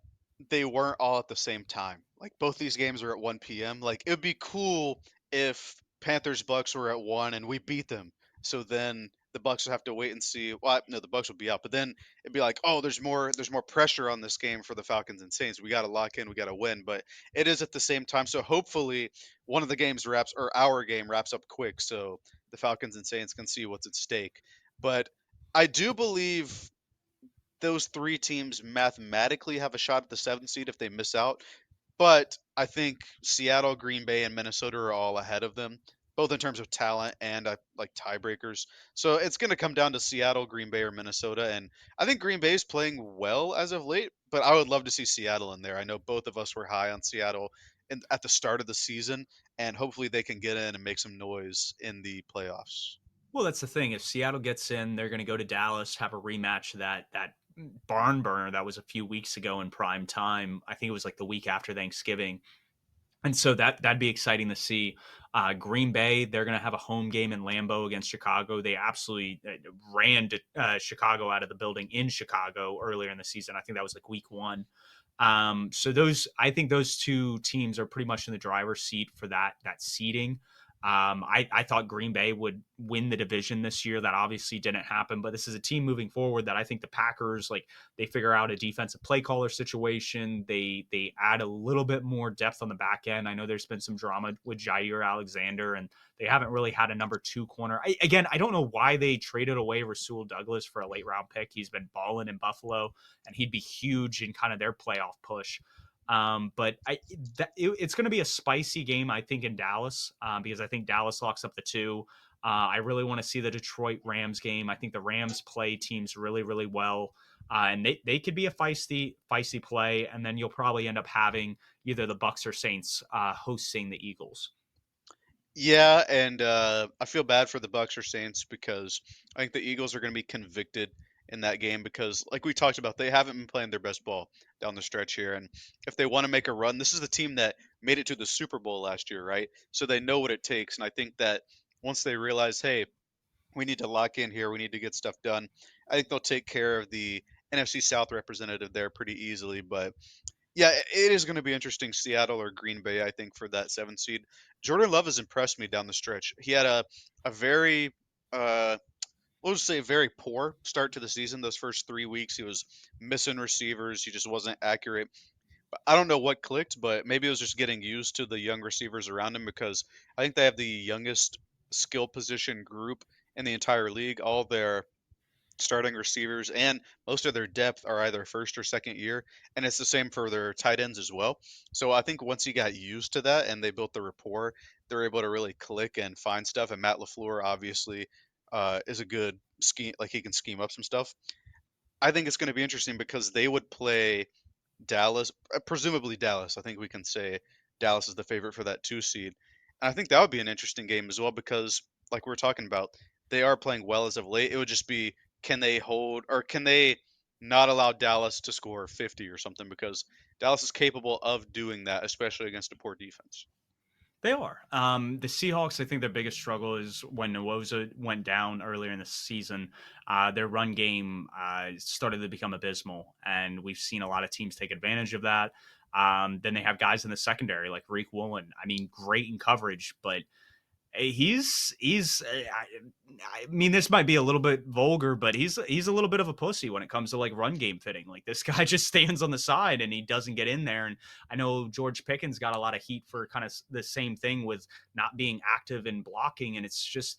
they weren't all at the same time. Like both these games are at 1 p.m. Like it would be cool if Panthers Bucks were at 1 and we beat them. So then the Bucks would have to wait and see. Well, no, the Bucks would be out, but then it'd be like, oh, there's more pressure on this game for the Falcons and Saints. We got to lock in, we got to win. But it is at the same time. So hopefully one of the games wraps, or our game wraps up quick, so the Falcons and Saints can see what's at stake. But I do believe those 3 teams mathematically have a shot at the 7th seed if they miss out. But I think Seattle, Green Bay, and Minnesota are all ahead of them, both in terms of talent and like tiebreakers. So it's going to come down to Seattle, Green Bay, or Minnesota. And I think Green Bay is playing well as of late, but I would love to see Seattle in there. I know both of us were high on Seattle at the start of the season, and hopefully they can get in and make some noise in the playoffs. Well, that's the thing. If Seattle gets in, they're going to go to Dallas, have a rematch of that barn burner that was a few weeks ago in prime time. I think it was like the week after Thanksgiving. And so that'd be exciting to see. Green Bay, they're going to have a home game in Lambeau against Chicago. They absolutely ran Chicago out of the building in Chicago earlier in the season. I think that was like week 1. So those, I think those two teams are pretty much in the driver's seat for that seeding. I thought Green Bay would win the division this year. That obviously didn't happen, but this is a team moving forward that I think the Packers, like, they figure out a defensive play caller situation. They add a little bit more depth on the back end. I know there's been some drama with Jair Alexander, and they haven't really had a number two corner. Again, I don't know why they traded away Rasul Douglas for a late round pick. He's been balling in Buffalo, and he'd be huge in kind of their playoff push. But it's going to be a spicy game, I think, in Dallas, because I think Dallas locks up the two. I really want to see the Detroit Rams game. I think the Rams play teams really, really well. And they could be a feisty play, and then you'll probably end up having either the Bucs or Saints hosting the Eagles. Yeah, and I feel bad for the Bucks or Saints because I think the Eagles are going to be convicted in that game because, like we talked about, they haven't been playing their best ball down the stretch here. And if they want to make a run, this is the team that made it to the Super Bowl last year, right? So they know what it takes. And I think that once they realize, hey, we need to lock in here, we need to get stuff done, I think they'll take care of the NFC South representative there pretty easily. But yeah, it is going to be interesting, Seattle or Green Bay, I think, for that 7th seed. Jordan Love has impressed me down the stretch. He had a very, we'll just say, very poor start to the season. Those first 3 weeks, he was missing receivers. He just wasn't accurate. But I don't know what clicked, but maybe it was just getting used to the young receivers around him because I think they have the youngest skill position group in the entire league. All their starting receivers and most of their depth are either first or second year, and it's the same for their tight ends as well. So I think once he got used to that and they built the rapport, they're able to really click and find stuff. And Matt LaFleur obviously is a good scheme, like he can scheme up some stuff. I think it's going to be interesting because they would play Dallas, presumably Dallas. I think we can say Dallas is the favorite for that 2 seed. And I think that would be an interesting game as well because, like we are talking about, they are playing well as of late. It would just be, can they hold or can they not allow Dallas to score 50 or something, because Dallas is capable of doing that, especially against a poor defense. They are. The Seahawks, I think their biggest struggle is when Nwoza went down earlier in the season. Their run game started to become abysmal, and we've seen a lot of teams take advantage of that. Then they have guys in the secondary like Reek Woolen. I mean, great in coverage, but I mean, this might be a little bit vulgar, but he's a little bit of a pussy when it comes to like run game fitting. Like, this guy just stands on the side and he doesn't get in there. And I know George Pickens got a lot of heat for kind of the same thing with not being active in blocking, and it's just,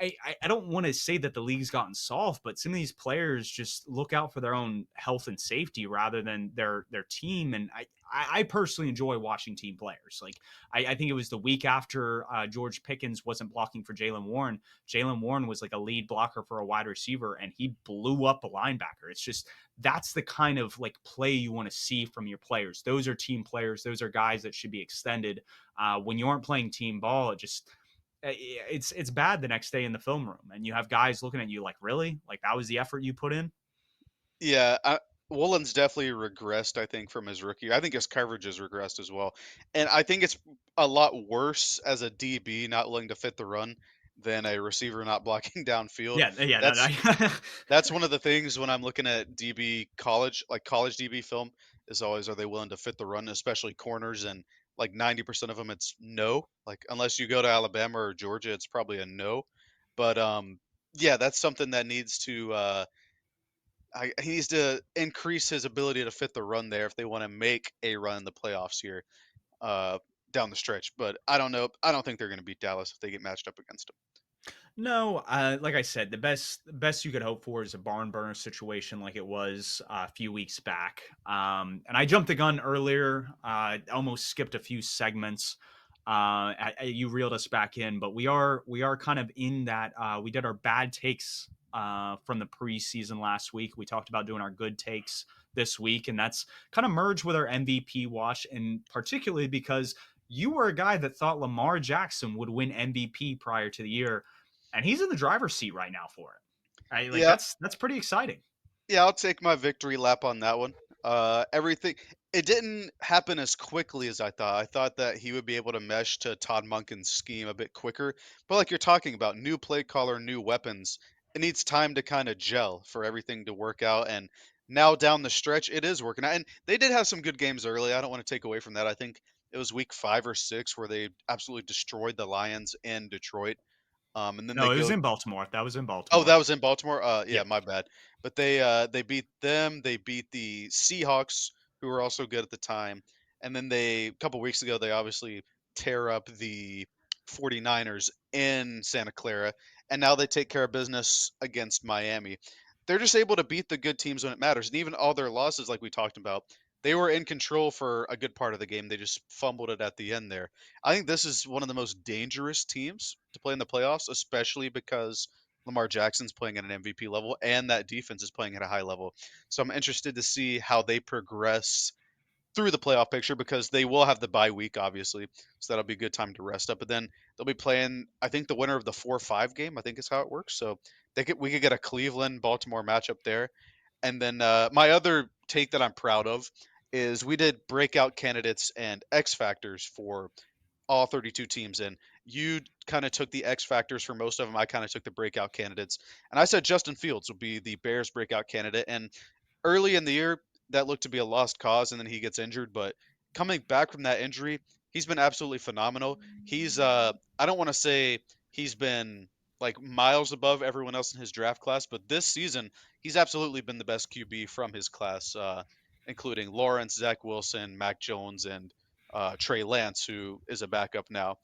I don't want to say that the league's gotten soft, but some of these players just look out for their own health and safety rather than their team. And I personally enjoy watching team players. Like, I think it was the week after George Pickens wasn't blocking for Jalen Warren. Jalen Warren was like a lead blocker for a wide receiver, and he blew up a linebacker. It's just, that's the kind of like play you want to see from your players. Those are team players. Those are guys that should be extended. When you aren't playing team ball, it just, it's bad the next day in the film room, and you have guys looking at you like, really, like, that was the effort you put in. Yeah, Woolen's definitely regressed, I think, from his rookie. I think his coverage has regressed as well. And I think it's a lot worse as a DB not willing to fit the run than a receiver not blocking downfield. Yeah, no, That's no. that's one of the things when I'm looking at DB college, like college DB film, is always, are they willing to fit the run, especially corners, and like 90% of them it's no. Like, unless you go to Alabama or Georgia, it's probably a no. But yeah, that's something that needs to he needs to increase his ability to fit the run there if they want to make a run in the playoffs here uh, down the stretch. But I don't know. I don't think they're going to beat Dallas if they get matched up against them. No, like I said, the best you could hope for is a barn burner situation like it was a few weeks back. And I jumped the gun earlier. Almost skipped a few segments. You reeled us back in, but we are kind of in that. We did our bad takes from the preseason last week. We talked about doing our good takes this week, and that's kind of merged with our MVP watch, and particularly because you were a guy that thought Lamar Jackson would win MVP prior to the year, and he's in the driver's seat right now for it. Like, Yeah, that's pretty exciting. yeah, I'll take my victory lap on that one. Everything, it didn't happen as quickly as I thought. I thought that he would be able to mesh to Todd Monken's scheme a bit quicker. But like you're talking about, new play caller, new weapons. It needs time to kind of gel for everything to work out. And now down the stretch, it is working out. And they did have some good games early. I don't want to take away from that. I think it was week 5 or 6 where they absolutely destroyed the Lions in Detroit. And then they No, it was go. in Baltimore. That was in Oh, that Baltimore. was in Baltimore? Yeah. Yeah, my bad. But they beat them, they beat the Seahawks, who were also good at the time, and then a couple weeks ago, they obviously tear up the 49ers in Santa Clara, and now they take care of business against Miami. They're just able to beat the good teams when it matters, and even all their losses, like we talked about, they were in control for a good part of the game. They just fumbled it at the end there. I think this is one of the most dangerous teams to play in the playoffs, especially because Lamar Jackson's playing at an MVP level and that defense is playing at a high level. So I'm interested to see how they progress through the playoff picture because they will have the bye week, obviously. So that'll be a good time to rest up. But then they'll be playing, I think, the winner of the 4-5 game, I think is how it works. So we could get a Cleveland Baltimore matchup there. And then my other take that I'm proud of is we did breakout candidates and X factors for all 32 teams in. You kind of took the X factors for most of them. I kind of took the breakout candidates. And I said Justin Fields would be the Bears breakout candidate. And early in the year, that looked to be a lost cause, and then he gets injured. But coming back from that injury, he's been absolutely phenomenal. He's I don't want to say he's been like miles above everyone else in his draft class, but this season he's absolutely been the best QB from his class, including Lawrence, Zach Wilson, Mac Jones, and Trey Lance, who is a backup now.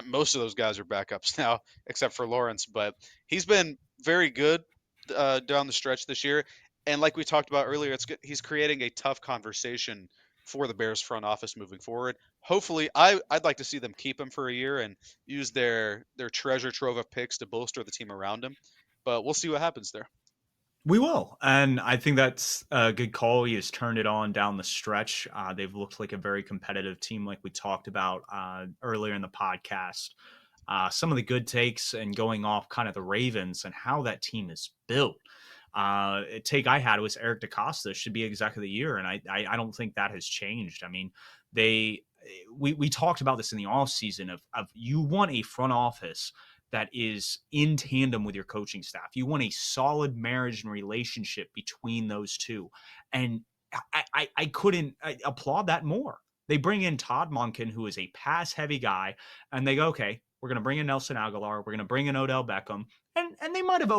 Most of those guys are backups now, except for Lawrence, but he's been very good down the stretch this year. And like we talked about earlier, he's creating a tough conversation for the Bears front office moving forward. Hopefully, I'd like to see them keep him for a year and use their treasure trove of picks to bolster the team around him. But we'll see what happens there. We will. And I think that's a good call. He has turned it on down the stretch. They've looked like a very competitive team, like we talked about earlier in the podcast. Some of the good takes and going off kind of the Ravens and how that team is built. A take I had was Eric DeCosta should be exactly the year, and I don't think that has changed. I mean, they we talked about this in the off season of you want a front office that is in tandem with your coaching staff. You want a solid marriage and relationship between those two, and I couldn't applaud that more. They bring in Todd Monken, who is a pass heavy guy, and they go, okay, we're going to bring in Nelson Aguilar, we're going to bring in Odell Beckham, and they might have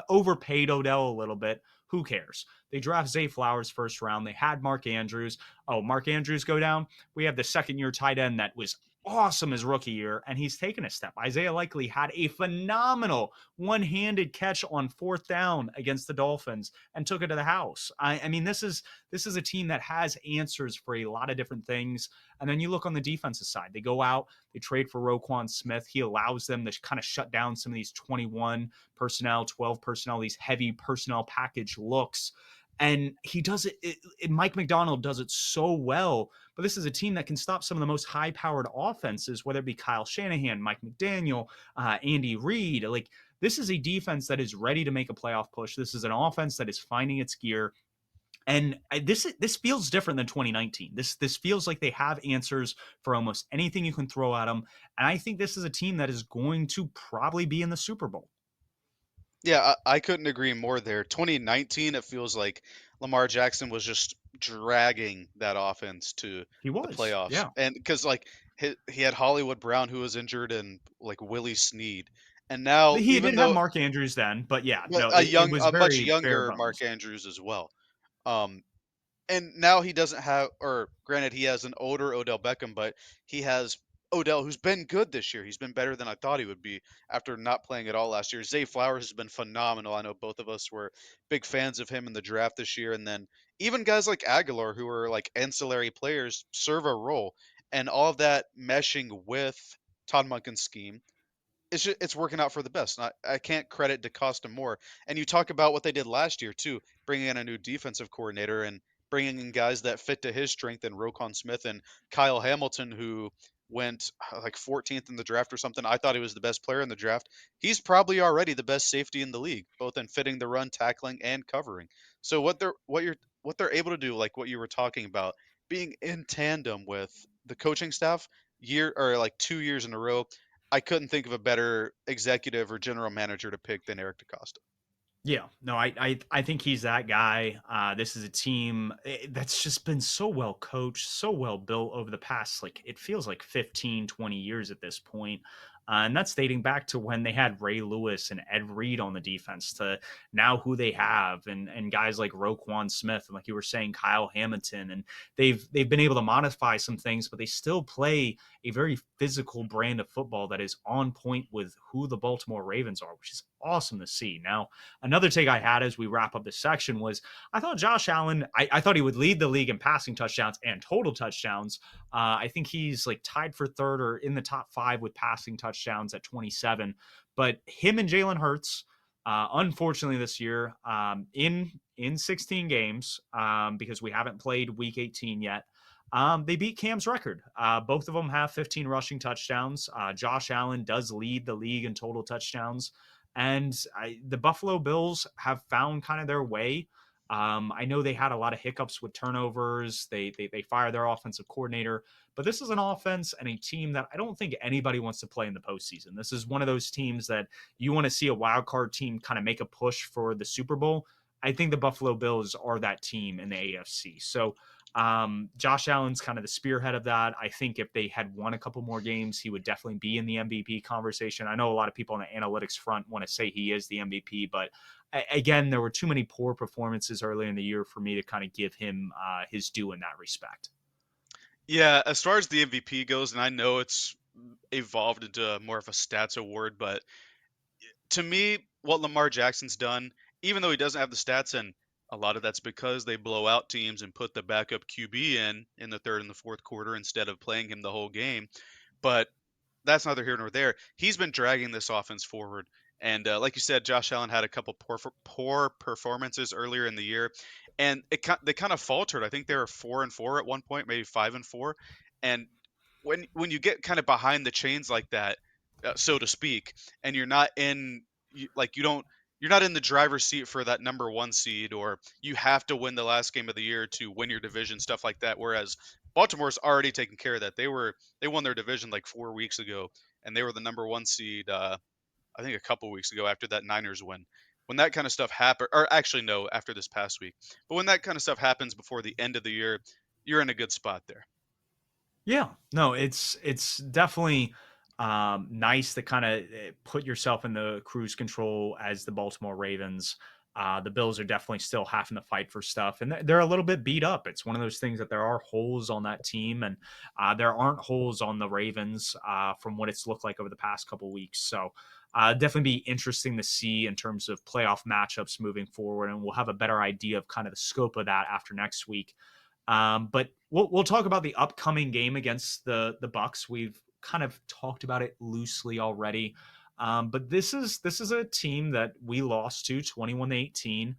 overpaid Odell a little bit. Who cares? They draft Zay Flowers first round. They had Mark Andrews. Oh, Mark Andrews go down. We have the second year tight end that was awesome his rookie year, and he's taken a step. Isaiah Likely had a phenomenal one-handed catch on fourth down against the Dolphins and took it to the house. I mean, this is a team that has answers for a lot of different things. And then you look on the defensive side. They go out, they trade for Roquan Smith. He allows them to kind of shut down some of these 21 personnel, 12 personnel, these heavy personnel package looks. And he does it. Mike McDonald does it so well. But this is a team that can stop some of the most high-powered offenses, whether it be Kyle Shanahan, Mike McDaniel, Andy Reid. Like, this is a defense that is ready to make a playoff push. This is an offense that is finding its gear. And this feels different than 2019. This feels like they have answers for almost anything you can throw at them. And I think this is a team that is going to probably be in the Super Bowl. Yeah, I couldn't agree more there. 2019, it feels like Lamar Jackson was just dragging that offense to He the was, playoffs. yeah. And because like he had Hollywood Brown who was injured and like Willie Snead. And now He even did have though Mark Andrews then, but yeah, but no, it was a much very bare younger Mark bones. Andrews as well. Um and now he doesn't have, or granted, he has an older Odell Beckham, but he has Odell, who's been good this year. He's been better than I thought he would be after not playing at all last year. Zay Flowers has been phenomenal. I know both of us were big fans of him in the draft this year. And then even guys like Aguilar, who are like ancillary players, serve a role. And all of that meshing with Todd Monken's scheme it's working out for the best. And I can't credit DaCosta more. And you talk about what they did last year too, bringing in a new defensive coordinator and bringing in guys that fit to his strength, and Roquan Smith and Kyle Hamilton, who went like 14th in the draft or something. I thought he was the best player in the draft. He's probably already the best safety in the league, both in fitting the run, tackling, and covering. So what they're able to do, like what you were talking about, being in tandem with the coaching staff year or like 2 years in a row, I couldn't think of a better executive or general manager to pick than Eric DaCosta. Yeah, no, I think he's that guy. This is a team that's just been so well coached, so well built over the past, like, it feels like 15, 20 years at this point. And that's dating back to when they had Ray Lewis and Ed Reed on the defense to now who they have, and guys like Roquan Smith and, like you were saying, Kyle Hamilton. And they've been able to modify some things, but they still play a very physical brand of football that is on point with who the Baltimore Ravens are, which is awesome to see. Now, another take I had as we wrap up this section was I thought Josh Allen, I thought he would lead the league in passing touchdowns and total touchdowns. I think he's like tied for third or in the top five with passing touchdowns at 27. But him and Jalen Hurts, unfortunately this year, in 16 games, because we haven't played week 18 yet. They beat Cam's record. Both of them have 15 rushing touchdowns. Josh Allen does lead the league in total touchdowns. And the Buffalo Bills have found kind of their way. I know they had a lot of hiccups with turnovers. They fired their offensive coordinator, but this is an offense and a team that I don't think anybody wants to play in the postseason. This is one of those teams that you want to see a wild card team kind of make a push for the Super Bowl. I think the Buffalo Bills are that team in the AFC. So Josh Allen's kind of the spearhead of that. I think if they had won a couple more games, he would definitely be in the MVP conversation. I know a lot of people on the analytics front want to say he is the MVP, but again, there were too many poor performances early in the year for me to kind of give him his due in that respect. Yeah, as far as the MVP goes, and I know it's evolved into more of a stats award, but to me, what Lamar Jackson's done, even though he doesn't have the stats, and a lot of that's because they blow out teams and put the backup QB in the third and the fourth quarter instead of playing him the whole game. But that's neither here nor there. He's been dragging this offense forward. And like you said, Josh Allen had a couple poor performances earlier in the year, and they kind of faltered. I think they were 4-4 at one point, maybe 5-4. And when you get kind of behind the chains like that, so to speak, and you're not in like you don't you're not in the driver's seat for that number one seed, or you have to win the last game of the year to win your division, stuff like that. Whereas Baltimore's already taken care of that. They won their division like 4 weeks ago, and they were the number one seed. I think a couple weeks ago after that Niners win. When that kind of stuff happen, or actually no, after this past week. But when that kind of stuff happens before the end of the year, you're in a good spot there. Yeah, no, it's definitely nice to kind of put yourself in the cruise control as the Baltimore Ravens. The Bills are definitely still having to fight for stuff, and they're a little bit beat up. It's one of those things that there are holes on that team, and there aren't holes on the Ravens from what it's looked like over the past couple weeks. So definitely be interesting to see in terms of playoff matchups moving forward, and we'll have a better idea of kind of the scope of that after next week. But we'll talk about the upcoming game against the Bucs. We've kind of talked about it loosely already. But this is a team that we lost to 21-18.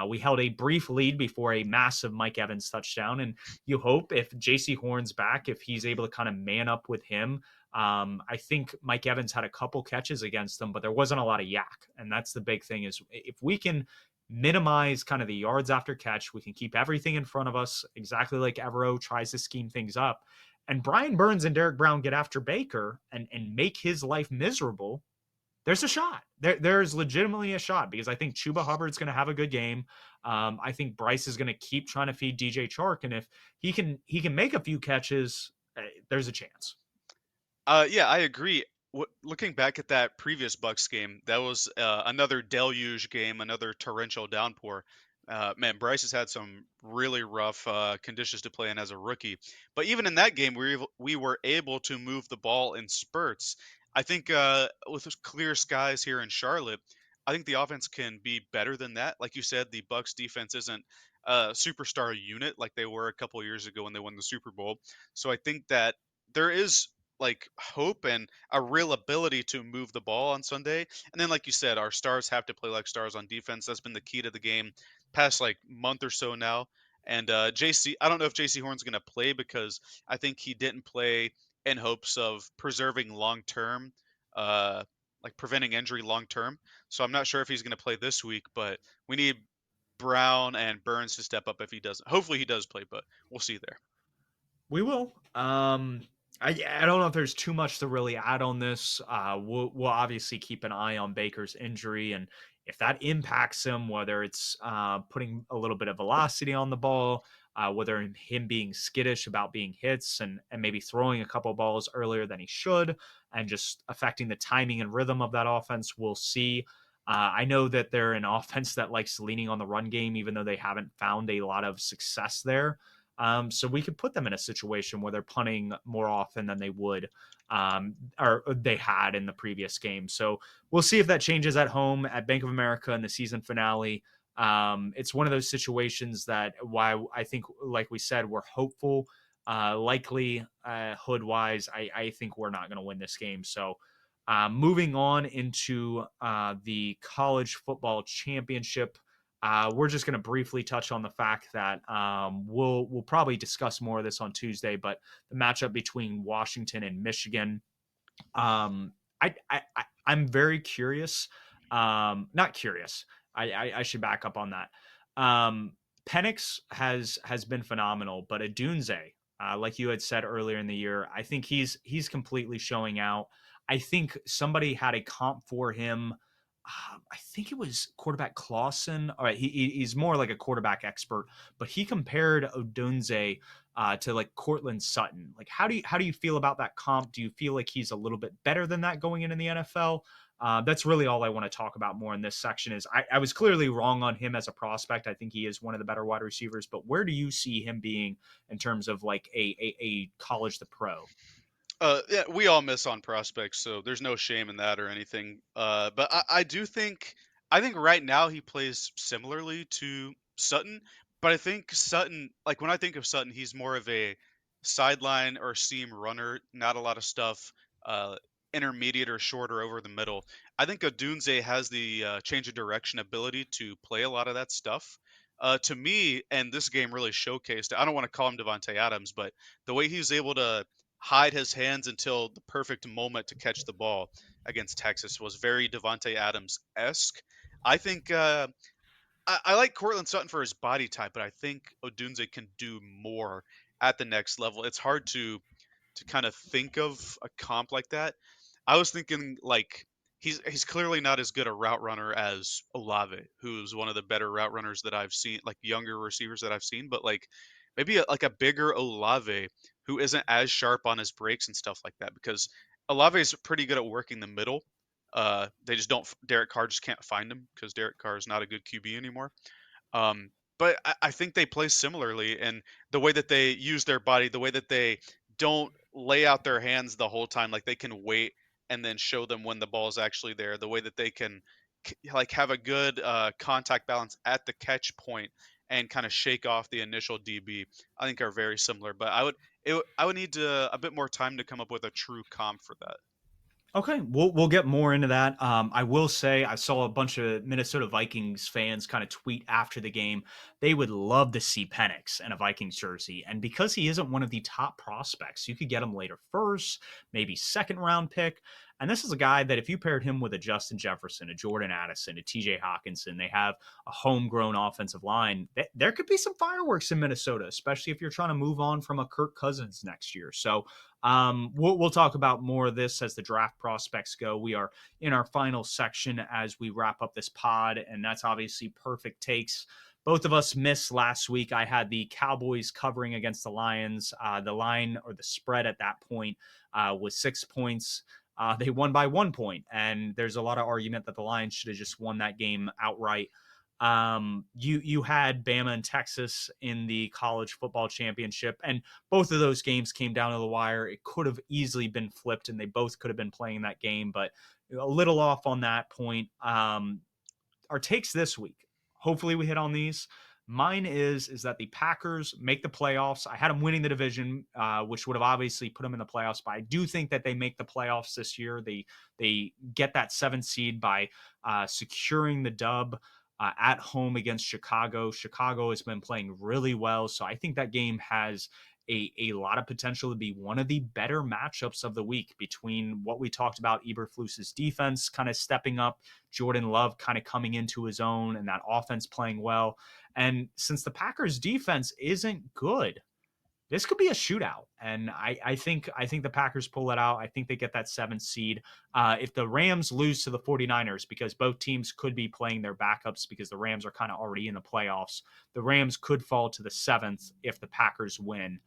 We held a brief lead before a massive Mike Evans touchdown. And you hope if JC Horn's back, if he's able to kind of man up with him. I think Mike Evans had a couple catches against them, but there wasn't a lot of yak. And that's the big thing is if we can minimize kind of the yards after catch. We can keep everything in front of us, exactly like Evero tries to scheme things up. And Brian Burns and Derek Brown get after Baker and make his life miserable. There's a shot. There's legitimately a shot because I think Chuba Hubbard's going to have a good game. I think Bryce is going to keep trying to feed DJ Chark, and if he can make a few catches, there's a chance. Yeah, I agree. Looking back at that previous Bucks game, that was another deluge game, another torrential downpour. Man, Bryce has had some really rough conditions to play in as a rookie. But even in that game, we were able to move the ball in spurts. I think with clear skies here in Charlotte, I think the offense can be better than that. Like you said, the Bucks defense isn't a superstar unit like they were a couple of years ago when they won the Super Bowl. So I think that there is like hope and a real ability to move the ball on Sunday. And then, like you said, our stars have to play like stars on defense. That's been the key to the game past like month or so now. And JC, I don't know if JC Horn's going to play because I think he didn't play in hopes of preserving long term, like preventing injury long term. So I'm not sure if he's going to play this week, but we need Brown and Burns to step up if he doesn't. Hopefully he does play, but we'll see there. We will. I don't know if there's too much to really add on this. We'll obviously keep an eye on Baker's injury, and if that impacts him, whether it's putting a little bit of velocity on the ball, whether him being skittish about being hits and maybe throwing a couple balls earlier than he should, and just affecting the timing and rhythm of that offense, we'll see. I know that they're an offense that likes leaning on the run game, even though they haven't found a lot of success there. So we could put them in a situation where they're punting more often than they would or they had in the previous game. So we'll see if that changes at home at Bank of America in the season finale. It's one of those situations that why I think, like we said, we're hopeful. Likely, hood wise, I think we're not going to win this game. So moving on into the college football championship. We're just going to briefly touch on the fact that we'll probably discuss more of this on Tuesday, but the matchup between Washington and Michigan. Um, I'm very curious. Not curious. I should back up on that. Penix has been phenomenal, but Adunze, like you had said earlier in the year, I think he's completely showing out. I think somebody had a comp for him. I think it was quarterback Clausen. All right, he's more like a quarterback expert, but he compared Odunze to like Cortland Sutton. Like, how do you feel about that comp? Do you feel like he's a little bit better than that going in the NFL? That's really all I want to talk about more in this section. Is I was clearly wrong on him as a prospect. I think he is one of the better wide receivers, but where do you see him being in terms of like a college to pro? Yeah, we all miss on prospects, so there's no shame in that or anything. But I do think I think right now he plays similarly to Sutton, but I think Sutton, like when I think of Sutton, he's more of a sideline or seam runner, not a lot of stuff, uh, intermediate or shorter over the middle. I think Odunze has the change of direction ability to play a lot of that stuff. To me, and this game really showcased. I don't want to call him Devontae Adams, but the way he was able to hide his hands until the perfect moment to catch the ball against Texas was very Devonte Adams esque. I think I like Cortland Sutton for his body type, but I think Odunze can do more at the next level. It's hard to kind of think of a comp like that. I was thinking like he's clearly not as good a route runner as Olave, who's one of the better route runners that I've seen, like younger receivers that I've seen, but like maybe like a bigger Olave who isn't as sharp on his breaks and stuff like that because Olave is pretty good at working the middle. They just don't. Derek Carr just can't find him because Derek Carr is not a good QB anymore. But I think they play similarly in the way that they use their body, the way that they don't lay out their hands the whole time, like they can wait and then show them when the ball is actually there. The way that they can like have a good contact balance at the catch point and kind of shake off the initial DB, I think are very similar. But I would need a bit more time to come up with a true comp for that. Okay, we'll get more into that. I will say I saw a bunch of Minnesota Vikings fans kind of tweet after the game. They would love to see Penix in a Vikings jersey, and because he isn't one of the top prospects, you could get him later first, maybe second round pick. And this is a guy that if you paired him with a Justin Jefferson, a Jordan Addison, a TJ Hawkinson, they have a homegrown offensive line. There could be some fireworks in Minnesota, especially if you're trying to move on from a Kirk Cousins next year. So we'll talk about more of this as the draft prospects go. We are in our final section as we wrap up this pod, and that's obviously Purrfect Takes. Both of us missed last week. I had the Cowboys covering against the Lions. The line or the spread at that point was 6 points. They won by 1 point, and there's a lot of argument that the Lions should have just won that game outright. You had Bama and Texas in the college football championship, and both of those games came down to the wire. It could have easily been flipped, and they both could have been playing that game, but a little off on that point. Our takes this week. Hopefully, we hit on these. Mine is that the Packers make the playoffs. I had them winning the division, which would have obviously put them in the playoffs. But I do think that they make the playoffs this year. They get that 7th seed by securing the dub at home against Chicago. Chicago has been playing really well, so I think that game has a lot of potential to be one of the better matchups of the week between what we talked about, Eberflus's defense kind of stepping up, Jordan Love kind of coming into his own, and that offense playing well. And since the Packers defense isn't good, this could be a shootout. And I think the Packers pull it out. I think they get that 7th seed. If the Rams lose to the 49ers, because both teams could be playing their backups because the Rams are kind of already in the playoffs, the Rams could fall to the 7th if the Packers win,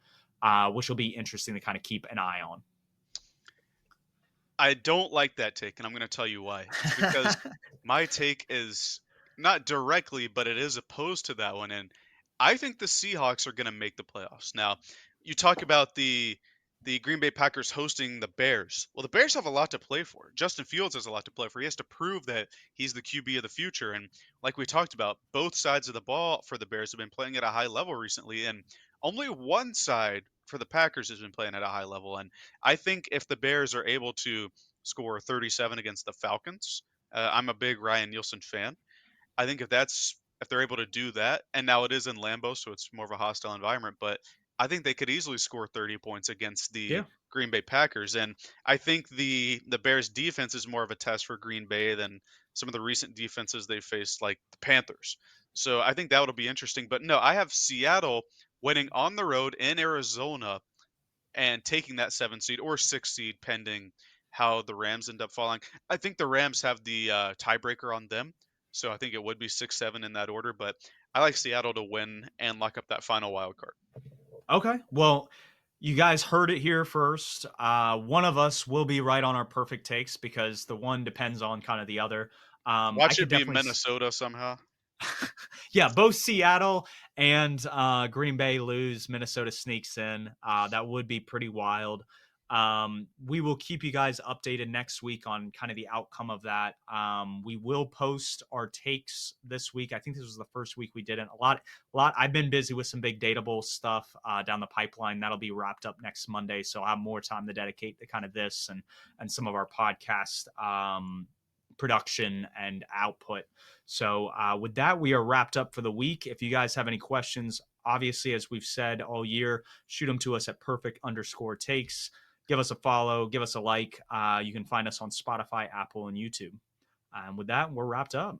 which will be interesting to kind of keep an eye on. I don't like that take, and I'm going to tell you why. It's because my take is not directly, but it is opposed to that one. And I think the Seahawks are going to make the playoffs. Now, you talk about the Green Bay Packers hosting the Bears. Well, the Bears have a lot to play for. Justin Fields has a lot to play for. He has to prove that he's the QB of the future. And like we talked about, both sides of the ball for the Bears have been playing at a high level recently, and only one side for the Packers has been playing at a high level. And I think if the Bears are able to score 37 against the Falcons, I'm a big Ryan Nielsen fan. I think if they're able to do that, and now it is in Lambeau, so it's more of a hostile environment, but I think they could easily score 30 points against the Yeah. Green Bay Packers. And I think the Bears defense is more of a test for Green Bay than some of the recent defenses they faced, like the Panthers. So I think that would be interesting. But no, I have Seattle winning on the road in Arizona and taking that 7 seed or 6 seed, pending how the Rams end up falling. I think the Rams have the tiebreaker on them, so I think it would be 6-7 in that order. But I like Seattle to win and lock up that final wild card. Okay. Well, you guys heard it here first. One of us will be right on our perfect takes because the one depends on kind of the other. I Watch could it be definitely Minnesota somehow. yeah, both Seattle and Green Bay lose. Minnesota sneaks in. That would be pretty wild. We will keep you guys updated next week on kind of the outcome of that. We will post our takes this week. I think this was the first week we didn't. A lot. I've been busy with some big data bowl stuff down the pipeline. That'll be wrapped up next Monday, so I'll have more time to dedicate to kind of this and some of our podcast production and output. So, with that, we are wrapped up for the week. If you guys have any questions, obviously, as we've said all year, shoot them to us at Purrfect_takes. Give us a follow, give us a like. You can find us on Spotify, Apple, and YouTube. And with that, we're wrapped up.